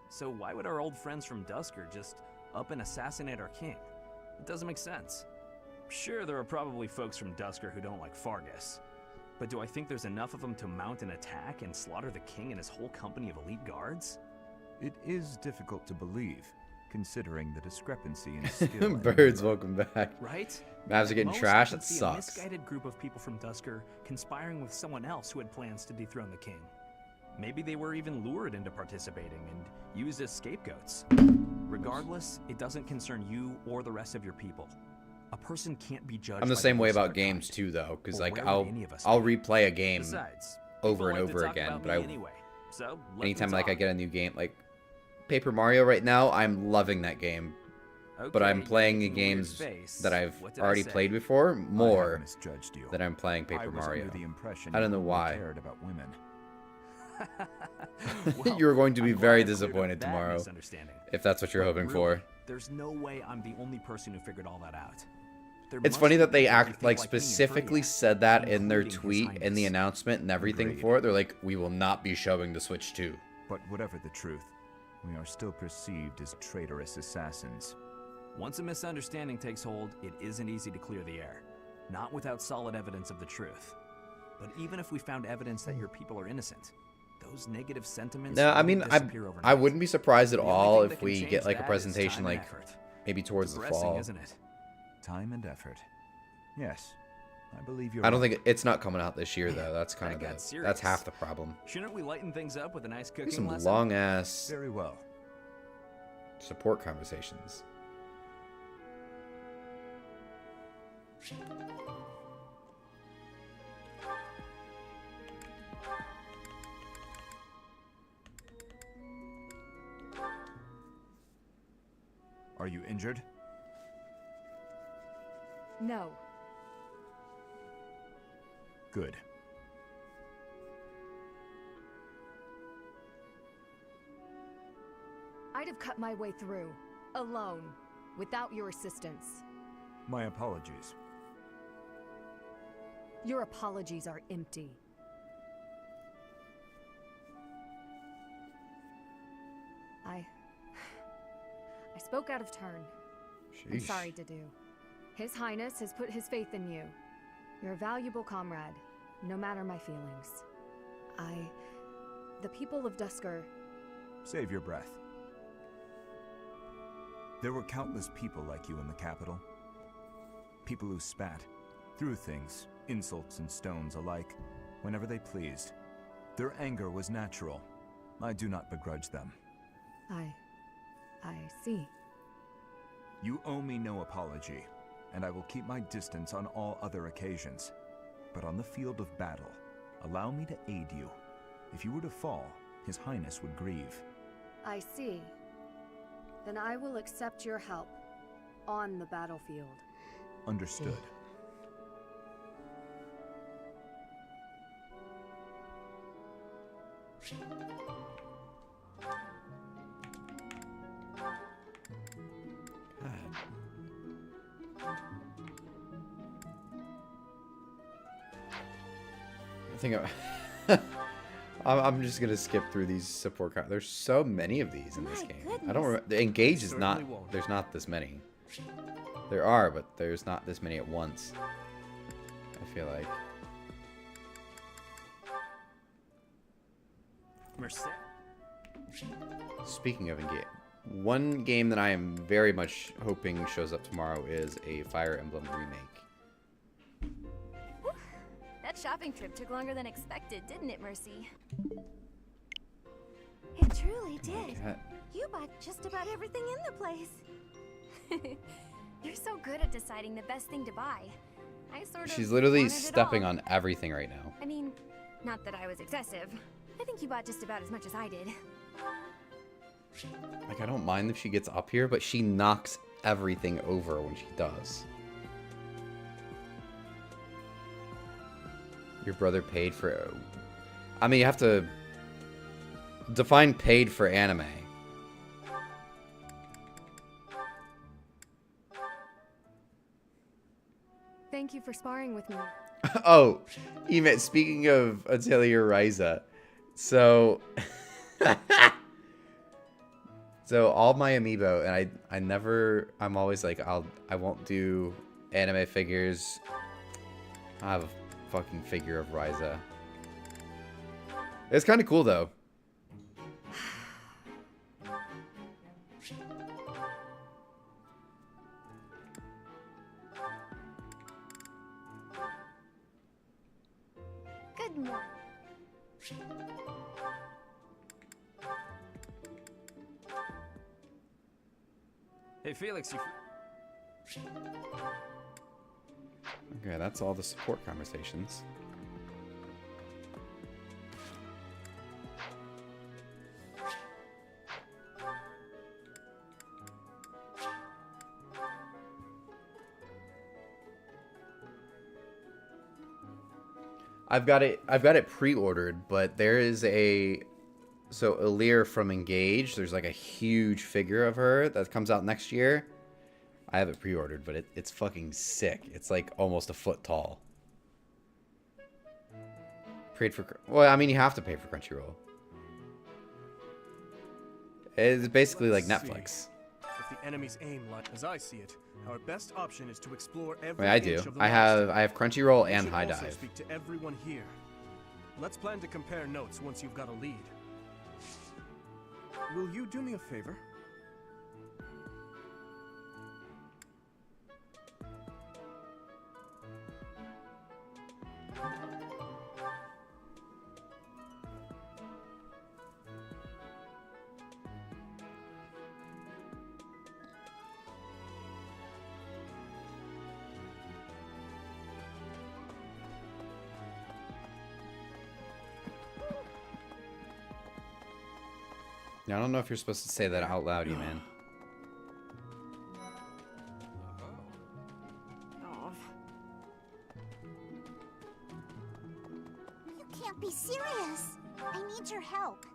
So why would our old friends from Dusker just up and assassinate our king? It doesn't make sense. Sure, there are probably folks from Dusker who don't like Fargus. But do I think there's enough of them to mount an attack and slaughter the king and his whole company of elite guards? It is difficult to believe, considering the discrepancy in skill. and Birds, number. welcome back. Right? Mavs are getting Most, trashed. I That could see a sucks. misguided group of people from Dusker conspiring with someone else who had plans to dethrone the king. Maybe they were even lured into participating and used as scapegoats. Regardless, it doesn't concern you or the rest of your people. A person can't be judged. I'm the by same way looks of about their games kind. too, though, because Or like where I'll would any of us I'll be? replay a game Besides, over people and like to over talk again, about but me I anyway. So let anytime them like I talk. get a new game, like Paper Mario right now, I'm loving that game. But I'm Okay, playing the you're making a weird games face. that I've What did I already say? played before more misjudged you. than I'm playing I Paper was Mario. under the impression I don't you know only why. cared about women. Well, You're going to be I'm glad very I cleared up disappointed that tomorrow, misunderstanding. if that's what you're But hoping really, for. There's no way I'm the only person who figured all that out. There It's must funny be that they people who act think like me and specifically Freya, said that in their including His tweet and the Highness. announcement and everything Agreed. for it. They're like, we will not be showing the Switch 2. But whatever the truth, we are still perceived as traitorous assassins. Once a misunderstanding takes hold, it isn't easy to clear the air. Not without solid evidence of the truth. But even if we found evidence that your people are innocent, those negative sentiments No, I won't mean, disappear overnight. I wouldn't be surprised at The only all thing if that can we change get like a that is presentation time like and effort. maybe towards the Depressing, fall. isn't it? Time and effort. Yes, I believe you're I don't right. think it's not coming out this year though. That's kind That of got that's serious. half the problem. Shouldn't we lighten things up with a nice There's cooking some lesson? long ass Very well. support conversations. Are you injured? No. Good. I'd have cut my way through, alone, without your assistance. My apologies. Your apologies are empty. I spoke out of turn. I'm Sheesh. sorry, Dedu. His Highness has put his faith in you. You're a valuable comrade, no matter my feelings. The people of Dusker... Save your breath. There were countless people like you in the capital. People who spat, threw things, insults and stones alike, whenever they pleased. Their anger was natural. I do not begrudge them. I see. You owe me no apology, and I will keep my distance on all other occasions. But on the field of battle, allow me to aid you. If you were to fall, His Highness would grieve. I see. Then I will accept your help on the battlefield. Understood. I think I'm just gonna skip through these support. There's so many of these in this game. I don't remember. The engage is not. Certainly won't. There's not this many. There are, but there's not this many at once. I feel like. Merced. Speaking of in-game, one game that I am very much hoping shows up tomorrow is a Fire Emblem remake. That shopping trip took longer than expected, didn't it, Mercy? It truly did. You bought just about everything in the place. You're so good at deciding the best thing to buy. I sort of She's literally wanted it stepping all. on everything right now. I mean, not that I was excessive. I think you bought just about as much as I did. Like, I don't mind if she gets up here, but she knocks everything over when she does. Your brother paid for... I mean, you have to define paid for anime. Thank you for sparring with me. Oh, even speaking of Atelier Ryza, so so all my amiibo, and I'm always like, I won't do anime figures. I have a fucking figure of Ryza. It's kind of cool though. Good morning. Hey, Felix, Okay, that's all the support conversations. I've got it pre-ordered, but there is so Alir from Engage, there's like a huge figure of her that comes out next year. I have it pre-ordered, but it's fucking sick. It's like almost a foot tall. Well, I mean, you have to pay for Crunchyroll. It's basically like Netflix. If the enemy's aim lies as I see it, our best option is to explore every Wait, I do. inch of the I have Crunchyroll and should High also Dive. speak to everyone here. Let's plan to compare notes once you've got a lead. Will you do me a favor? Yeah, I don't know if you're supposed to say that out loud, you man. You can't be serious. I need your help.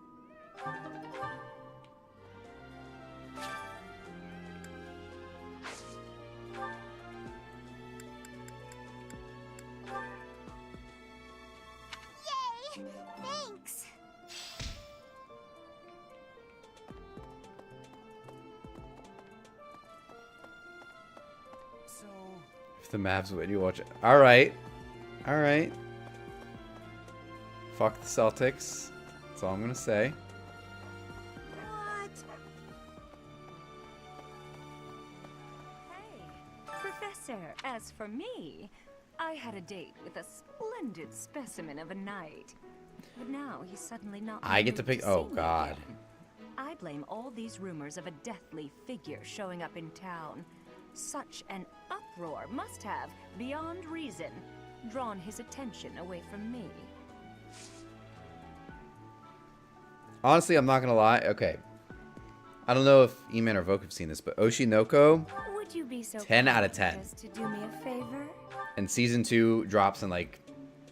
Yay! Thanks. If the Mavs win, you watch it. All right. All right. Fuck the Celtics. That's all I'm going to say. Professor, as for me, I had a date with a splendid specimen of a knight. But now he's suddenly not. I get to pick. Oh, see me God. again. I blame all these rumors of a deathly figure showing up in town. Such an uproar must have, beyond reason, drawn his attention away from me. Honestly, I'm not going to lie. Okay. I don't know if E-Man or Vogue have seen this, but Oshinoko, Would you be so 10 out of kind 10. as to do me a favor? And season 2 drops in like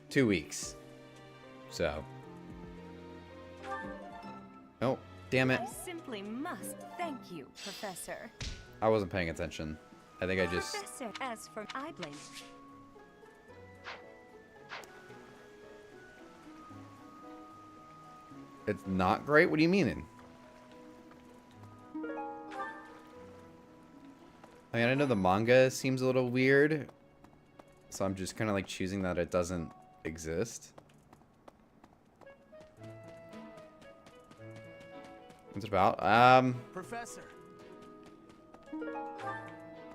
2 weeks. So. Oh, damn it. I simply must thank you, Professor. I wasn't paying attention. I think I just... Professor, as for I blame. It's not great? What do you mean? I mean, I know the manga seems a little weird. So I'm just kind of like choosing that it doesn't exist. What's it about? Professor.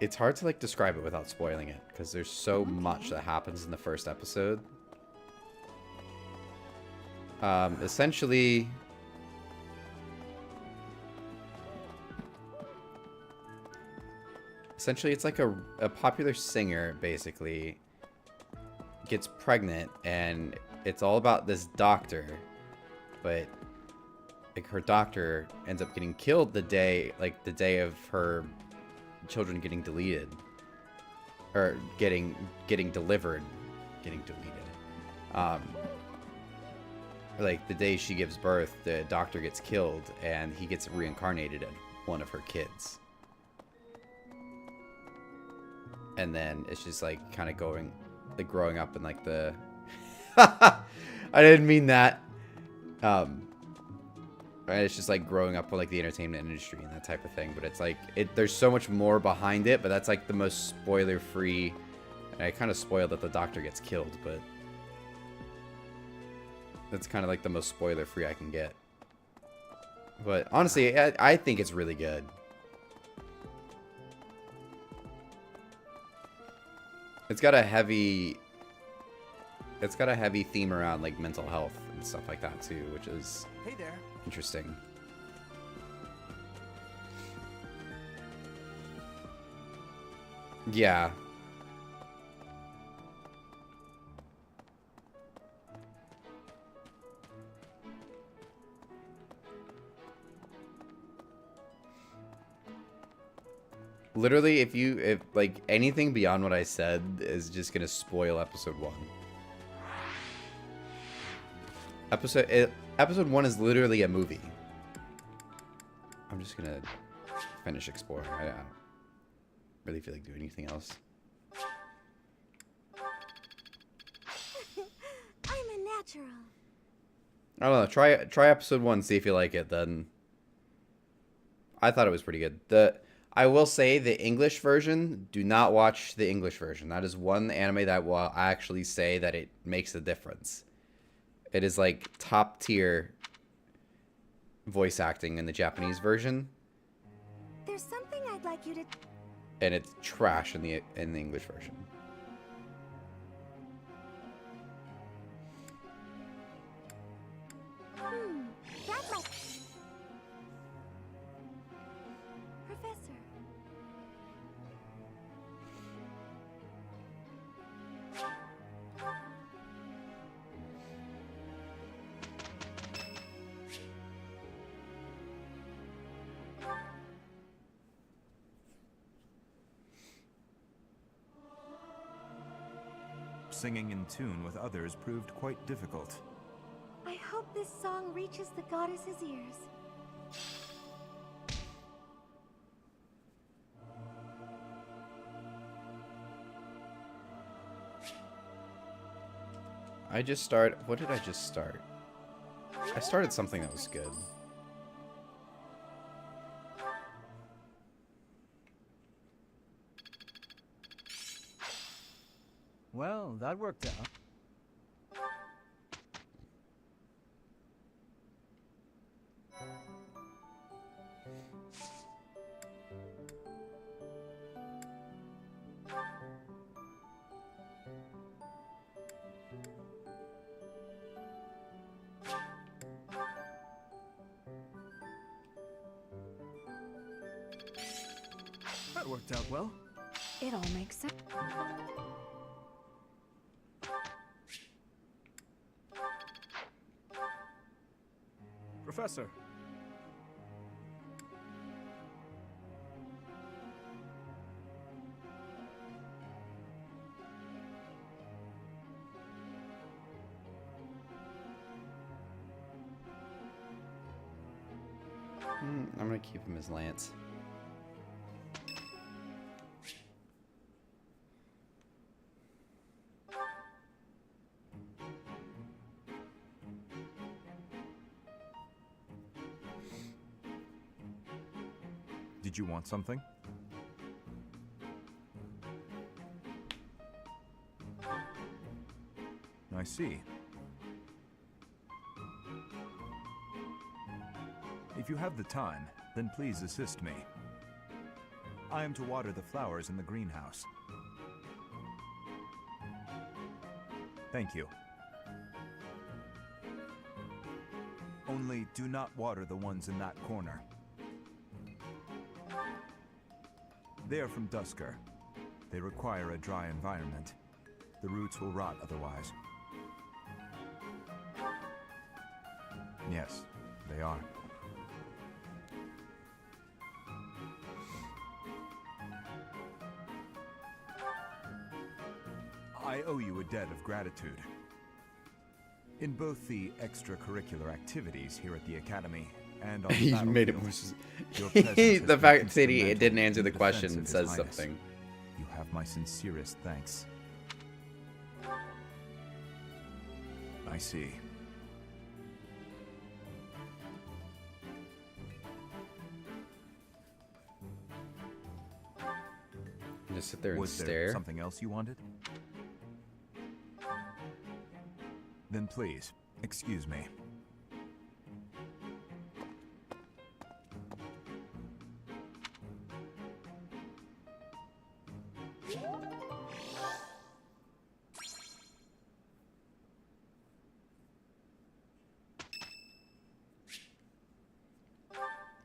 It's hard to like describe it without spoiling it because there's so much that happens in the first episode. Essentially, it's like a popular singer basically gets pregnant, and it's all about this doctor, but like her doctor ends up getting killed the day of her children getting deleted, or getting delivered, like the day she gives birth, the doctor gets killed and he gets reincarnated as one of her kids. And then it's just like kind of growing up in like the I didn't mean that. Right, it's just like growing up with like the entertainment industry and that type of thing, but it's like there's so much more behind it, but that's like the most spoiler free. And I kind of spoiled that the doctor gets killed, but that's kind of like the most spoiler free I can get. But honestly, I think it's really good. It's got a heavy theme around like mental health and stuff like that too, which is interesting. Yeah. Literally, if like anything beyond what I said is just gonna spoil episode 1. Episode 1 is literally a movie. I'm just gonna finish exploring. I don't really feel like doing anything else. I'm a natural. I don't know. Try episode 1, see if you like it. Then I thought it was pretty good. I will say the English version, do not watch the English version. That is one anime that will actually say that it makes a difference. It is like top tier voice acting in the Japanese version. There's something I'd like you to... And it's trash in the English version. That might... Professor. Singing in tune with others proved quite difficult. I hope this song reaches the goddess's ears. What did I just start? I started something that was good. Well, that worked out. That worked out well. It all makes sense. Professor. I'm gonna keep him as Lance. Did you want something? I see. If If you have the time, then please assist me. I am to water the flowers in the greenhouse. Thank you. Only do not water the ones in that corner. They are from Dusker. They require a dry environment. The roots will rot otherwise. Yes, they are. I owe you a debt of gratitude. In both the extracurricular activities here at the Academy and on the He's made it battlefield, more. your presence has The been fact that he instrumental didn't answer in the defense question of His says Highness. something. You have my sincerest thanks. I see. Just sit there and Was stare. there something else you wanted? Then please, excuse me.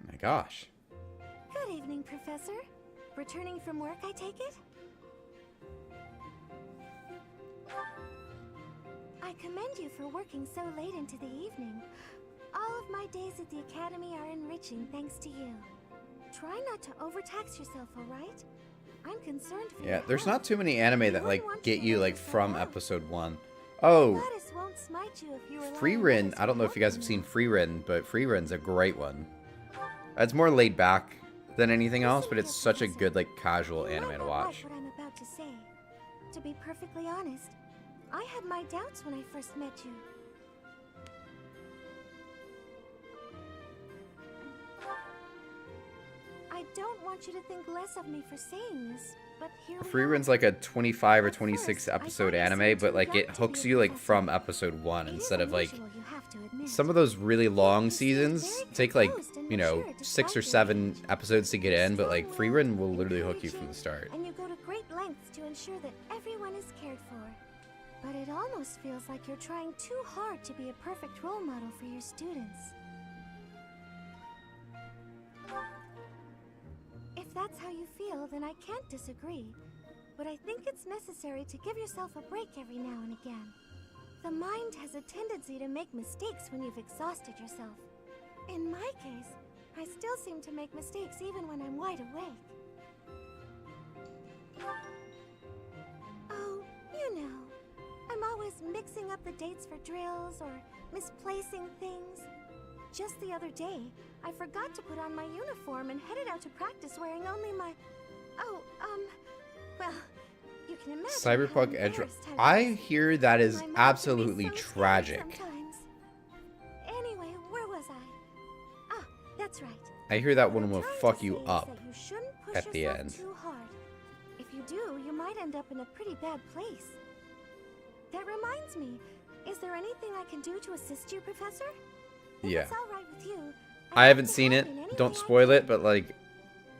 My gosh. Good evening, Professor. Returning from work, I take it? I commend you for working so late into the evening. All of my days at the Academy are enriching thanks to you. Try not to overtax yourself, alright? I'm concerned for Yeah, your there's health. not too many anime that like want get you you to like yourself from out. episode 1. Oh, Goddess won't smite you if you rely on Freerin. others I don't know for if you guys have helping seen Freerin, but Freerin's a great one. It's more laid back than anything else, but it's such a good like casual You anime might to not watch. like what I'm about to say. To be perfectly honest, I had my doubts when I first met you. I don't want you to think less of me for saying this, but here we are. Freerin's like a 25 or 26 episode anime, but like it hooks you like from episode 1 instead of like some of those really long seasons take like, you know, 6 or 7 episodes to get in, but like Freerin will literally hook you from the start. And you go to great lengths to ensure that everyone is cared for. But it almost feels like you're trying too hard to be a perfect role model for your students. If that's how you feel, then I can't disagree. But I think it's necessary to give yourself a break every now and again. The mind has a tendency to make mistakes when you've exhausted yourself. In my case, I still seem to make mistakes even when I'm wide awake. Oh, you know, I'm always mixing up the dates for drills or misplacing things. Just the other day, I forgot to put on my uniform and headed out to practice wearing only my... well, you can imagine how Cyberpunk Edge. embarrassed I was. hear that is My mom can be absolutely so scary tragic. sometimes. Anyway, where was I? Ah, that's right. I hear that one will What I'm fuck trying you to say is up that you shouldn't push at the yourself end. Too hard. If you do, you might end up in a pretty bad place. That reminds me, is there anything I can do to assist you, Professor? If Yeah. it's all right with you, I haven't seen it. Don't spoil it, but like,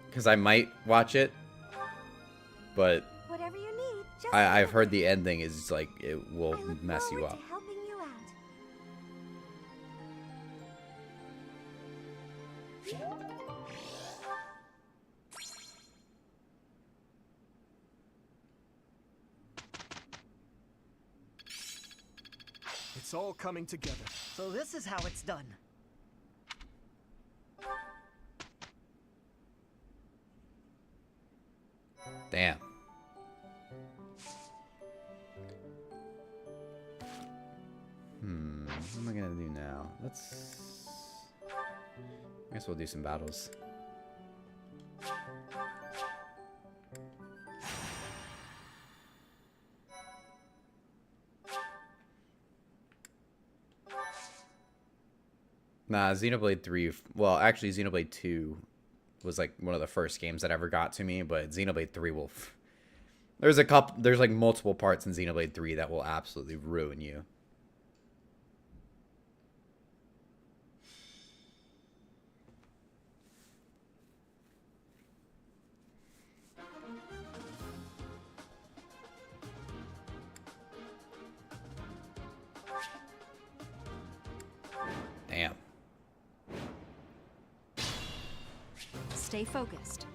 because I might watch it. But whatever you need, just I've heard the ending is like it will mess you up. helping you out. It's all coming together. So this is how it's done. Damn. What am I gonna do now? I guess we'll do some battles. Nah, Xenoblade 3, well, actually Xenoblade 2 was like one of the first games that ever got to me, but Xenoblade 3 will... There's like multiple parts in Xenoblade 3 that will absolutely ruin you. Stay focused.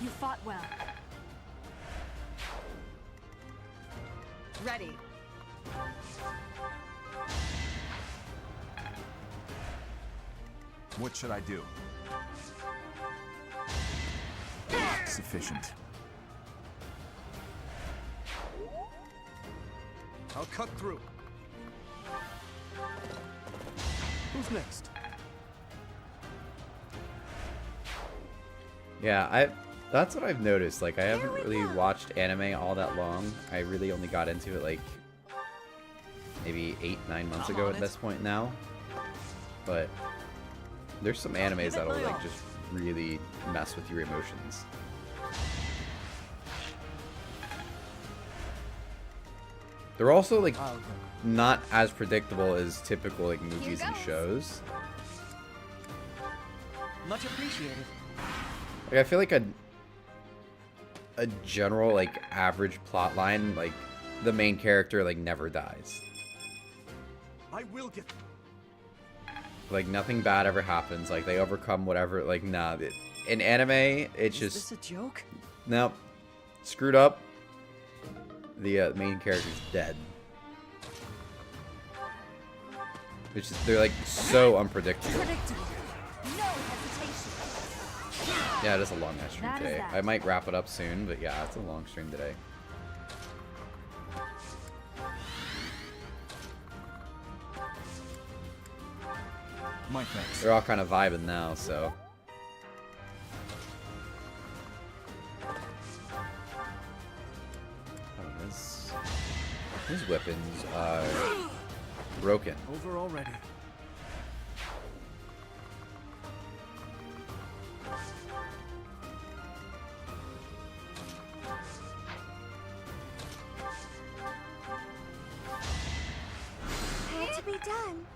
You fought well. Ready. What should I do? Sufficient. I'll cut through. Who's next? Yeah, that's what I've noticed. Like, I haven't really watched anime all that long. I really only got into it, like, maybe 8-9 months ago at this point now. But there's some animes that'll, like, just really mess with your emotions. They're also, like, not as predictable as typical, like, movies and shows. Much appreciated. Like, I feel like a general, like, average plot line, like, the main character, like, never dies. I will get... Like, nothing bad ever happens. Like, they overcome whatever, like, nah. In anime, it's just... Is this a joke? Nope. Screwed up. The main character's dead. It's just, they're, like, so unpredictable. Yeah, it is a long ass stream today. I might wrap it up soon, but yeah, it's a long stream today. My thanks. They're all kind of vibing now, so. Oh, his weapons are broken. Over already. Had to be done.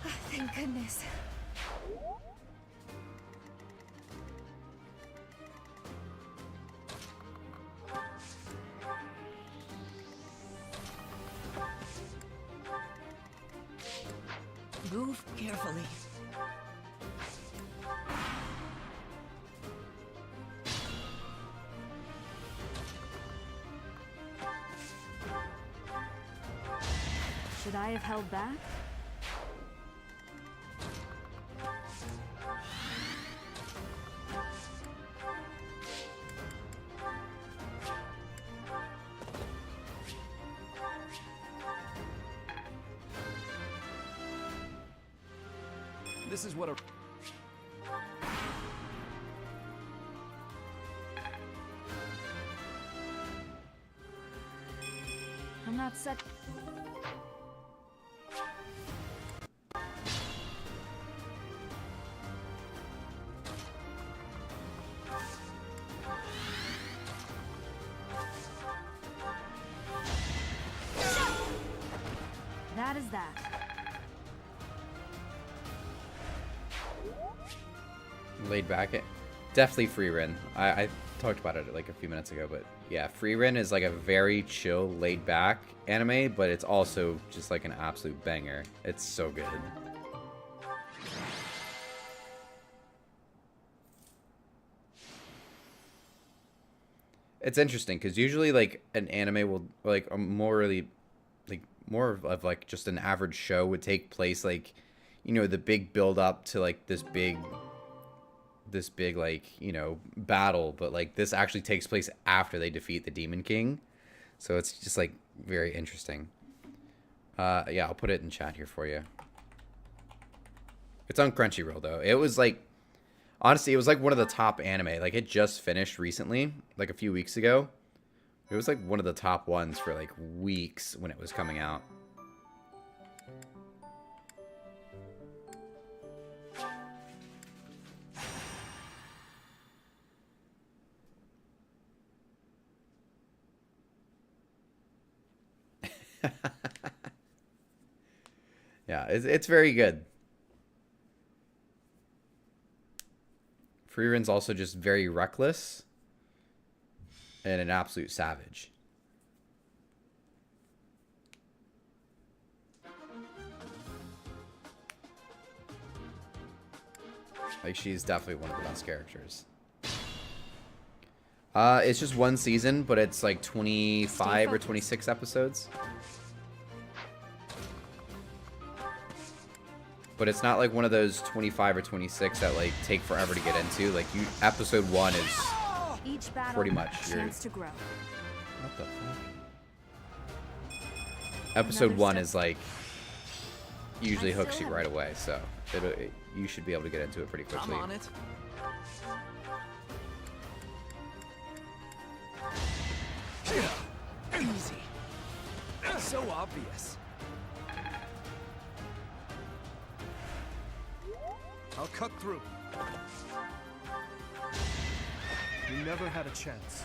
Oh, thank goodness. Move carefully. Should I have held back? This is what a... I'm not set. That is that. Laid back. Definitely free Rin. I talked about it like a few minutes ago, but yeah, free Rin is like a very chill, laid back anime, but it's also just like an absolute banger. It's so good. It's interesting because usually like an anime will like a more really like more of like just an average show would take place like, you know, the big build up to like this big like, you know, battle, but like this actually takes place after they defeat the Demon King. So it's just like very interesting. Yeah, I'll put it in chat here for you. It's on Crunchyroll though. It was like, honestly, it was like one of the top anime. Like it just finished recently, like a few weeks ago. It was like one of the top ones for like weeks when it was coming out. Yeah, it's very good. Freeren's also just very reckless and an absolute savage. Like, she's definitely one of the best characters. It's just one season, but it's like 25 or 26 episodes. But it's not like one of those 25 or 26 that like take forever to get into. Like episode 1 is pretty much your... Chance to grow. What the fuck? Episode 1 is like usually hooks you right away, so you should be able to get into it pretty quickly. I'm on it. Easy. It's so obvious. I'll cut through. You never had a chance.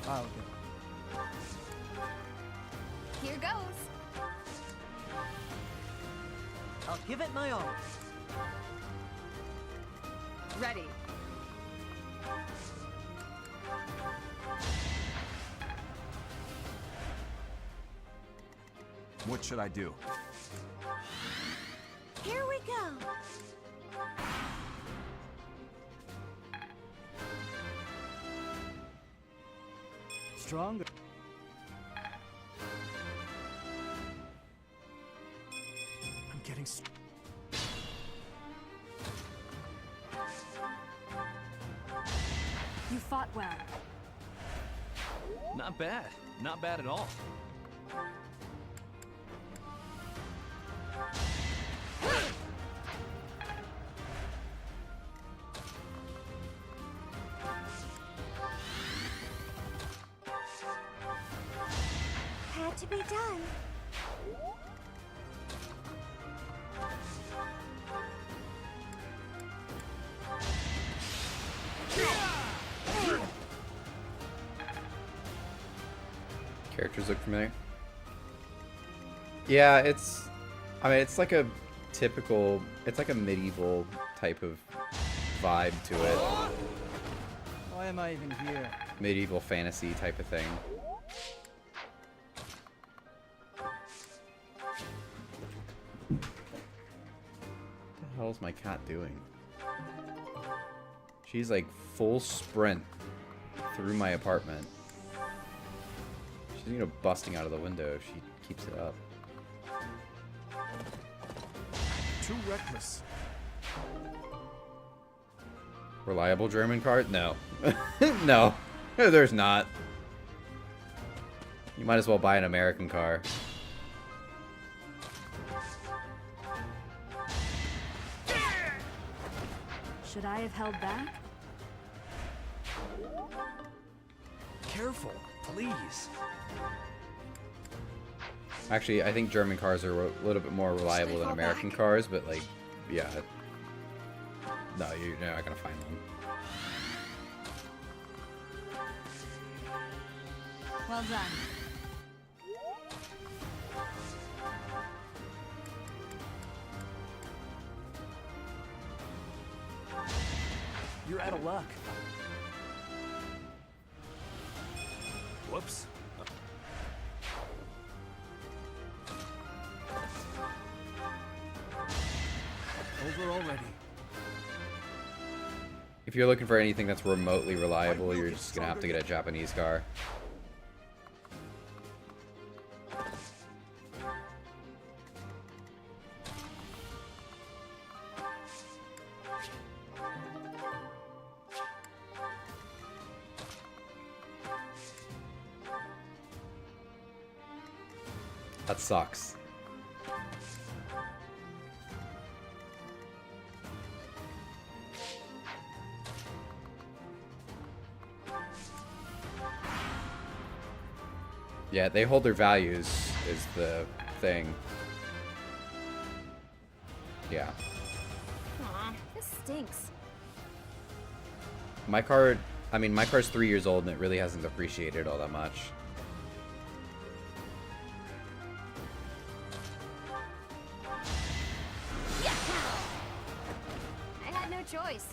I'll get Here goes. I'll give it my all. Ready. What should I do? Here we go. Stronger. I'm getting. You fought well. Not bad. Not bad at all. Had to be done. Characters look familiar. Yeah, I mean, it's like a typical, it's like a medieval type of vibe to it. Why am I even here? Medieval fantasy type of thing. What the hell is my cat doing? She's like full sprint through my apartment. She's, you know, busting out of the window if she keeps it up. Too reckless. Reliable German car? No. No. There's not. You might as well buy an American car. Should I have held back? Careful, please. Actually, I think German cars are a little bit more reliable than American cars, but like, yeah. No, you're not gonna find one. Well done. You're out of luck. Whoops. Over already. If you're looking for anything that's remotely reliable, you're just gonna have to get a Japanese car. That sucks. Yeah, they hold their values is the thing. Yeah. Aw, this stinks. My car, I mean, my car's 3 years old and it really hasn't appreciated all that much. choice.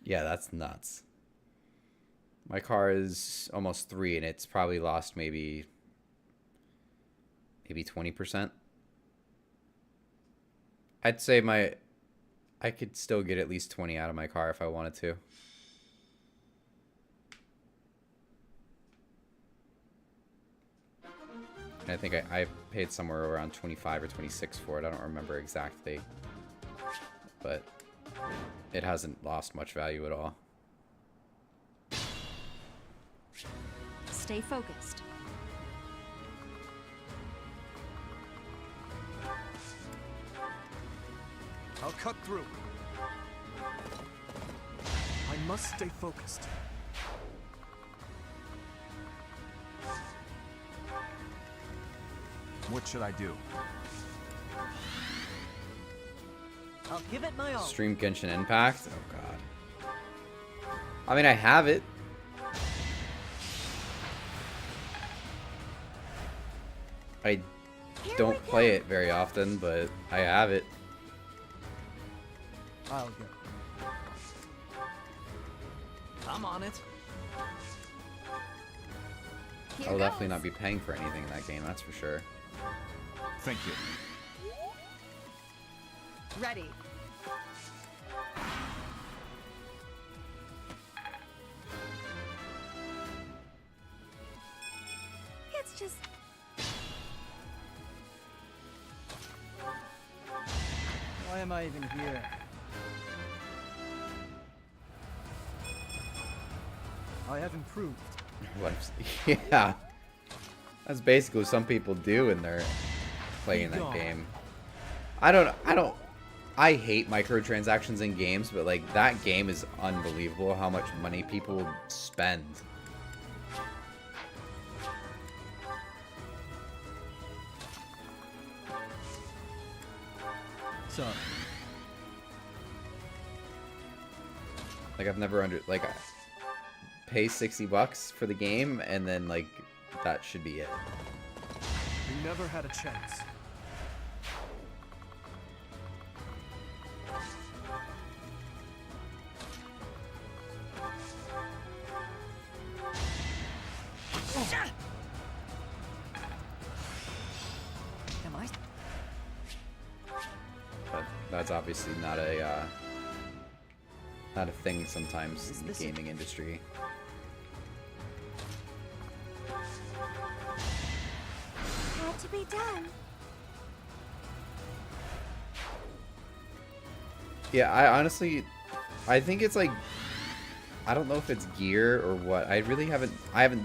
Yeah, that's nuts. My car is almost 3 and it's probably lost maybe 20%. I'd say I could still get at least 20 out of my car if I wanted to. And I think I paid somewhere around 25 or 26 for it. I don't remember exactly. But it hasn't lost much value at all. Stay focused. I'll cut through. I must stay focused. What should I do? I'll give it my all. Stream Genshin Impact? Oh god. I mean, I have it. I don't play it very often, but I have it. I'll go. I'm on it. I will definitely not be paying for anything in that game, that's for sure. Thank you. Ready. It's just... Why am I even here? I have improved. Yeah. That's basically what some people do when they're playing that game. I hate microtransactions in games, but like that game is unbelievable how much money people spend. Sorry. Like I've never I pay $60 for the game and then like that should be it. We never had a chance. Am I? But that's obviously not a thing sometimes in the gaming industry. Had to be done. Yeah, I think it's like, I don't know if it's gear or what. I haven't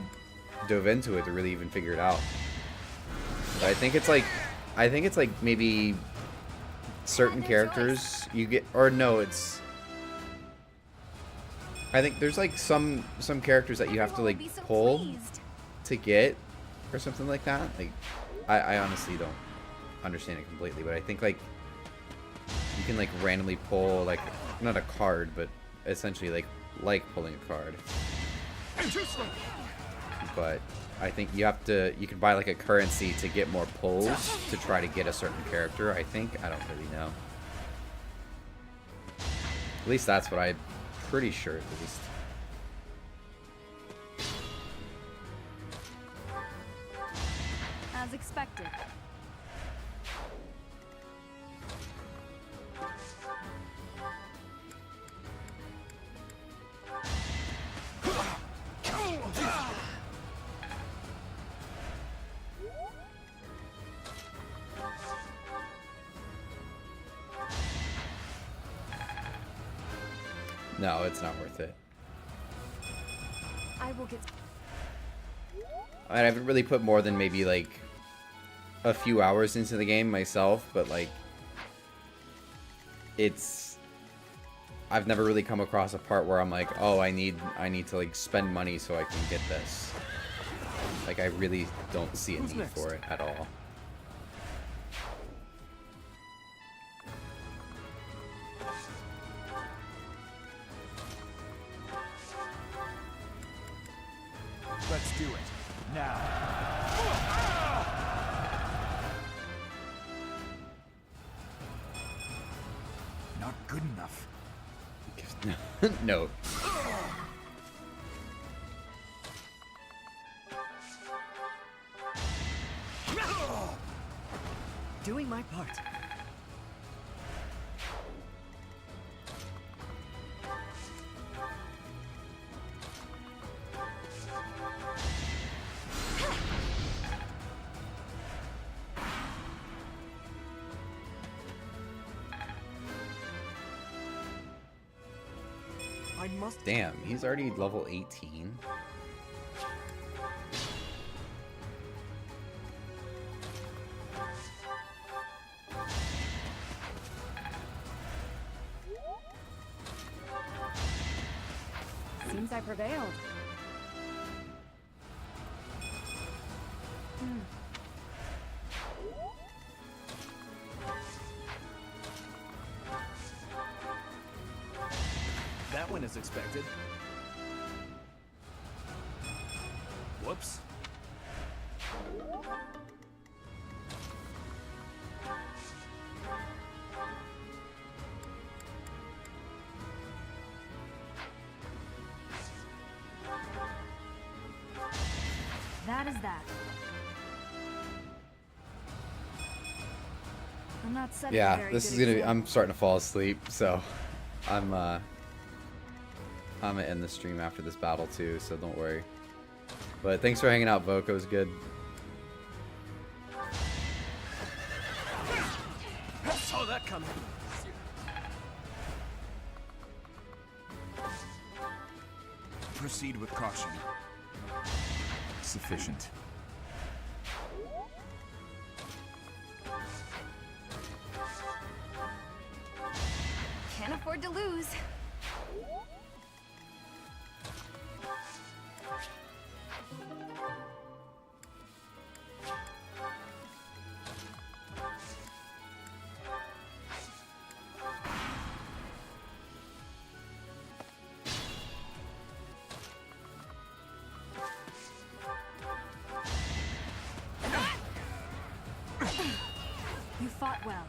dove into it to really even figure it out. But I think it's like maybe certain characters you get, or no, I think there's like some characters that you have to like pull to get or something like that. Like I honestly don't understand it completely, but I think like you can like randomly pull like not a card, but essentially like pulling a card. But I think you can buy like a currency to get more pulls to try to get a certain character, I think. I don't really know. At least that's what I'm pretty sure at least. As expected. No, it's not worth it. I will get... I haven't really put more than maybe like a few hours into the game myself, but like I've never really come across a part where I'm like, oh, I need to like spend money so I can get this. Like, I really don't see a Who's need next? for it at all. Let's do it. Now. Not good enough. No. Doing my part. I must. Damn, he's already level 18. Seems I prevailed. That went as expected. Whoops. That is that. I'm not setting a Yeah, very this good is gonna be. example. I'm starting to fall asleep, so I'm gonna end the stream after this battle too. So don't worry. But thanks for hanging out, Voke. It was good. Saw that coming. Proceed with caution. Sufficient. Can't afford to lose. You fought well.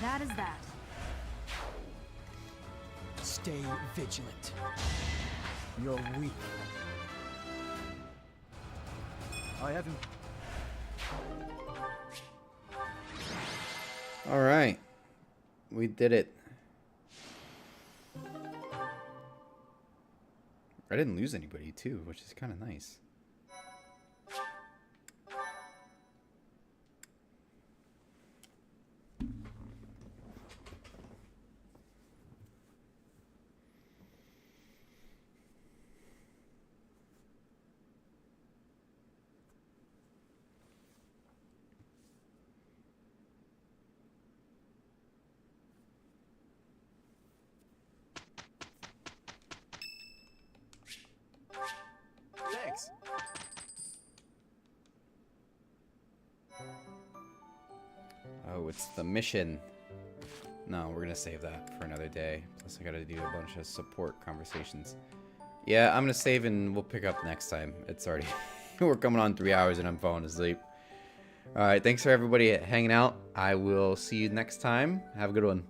That is that. Stay vigilant. You're weak. I haven't. All right, we did it. I didn't lose anybody too, which is kind of nice. Thanks. Oh, it's the mission. No, we're gonna save that for another day. Plus, I gotta do a bunch of support conversations. Yeah, I'm gonna save and we'll pick up next time. It's already we're coming on 3 hours and I'm falling asleep. All right, thanks for everybody hanging out. I will see you next time. Have a good one.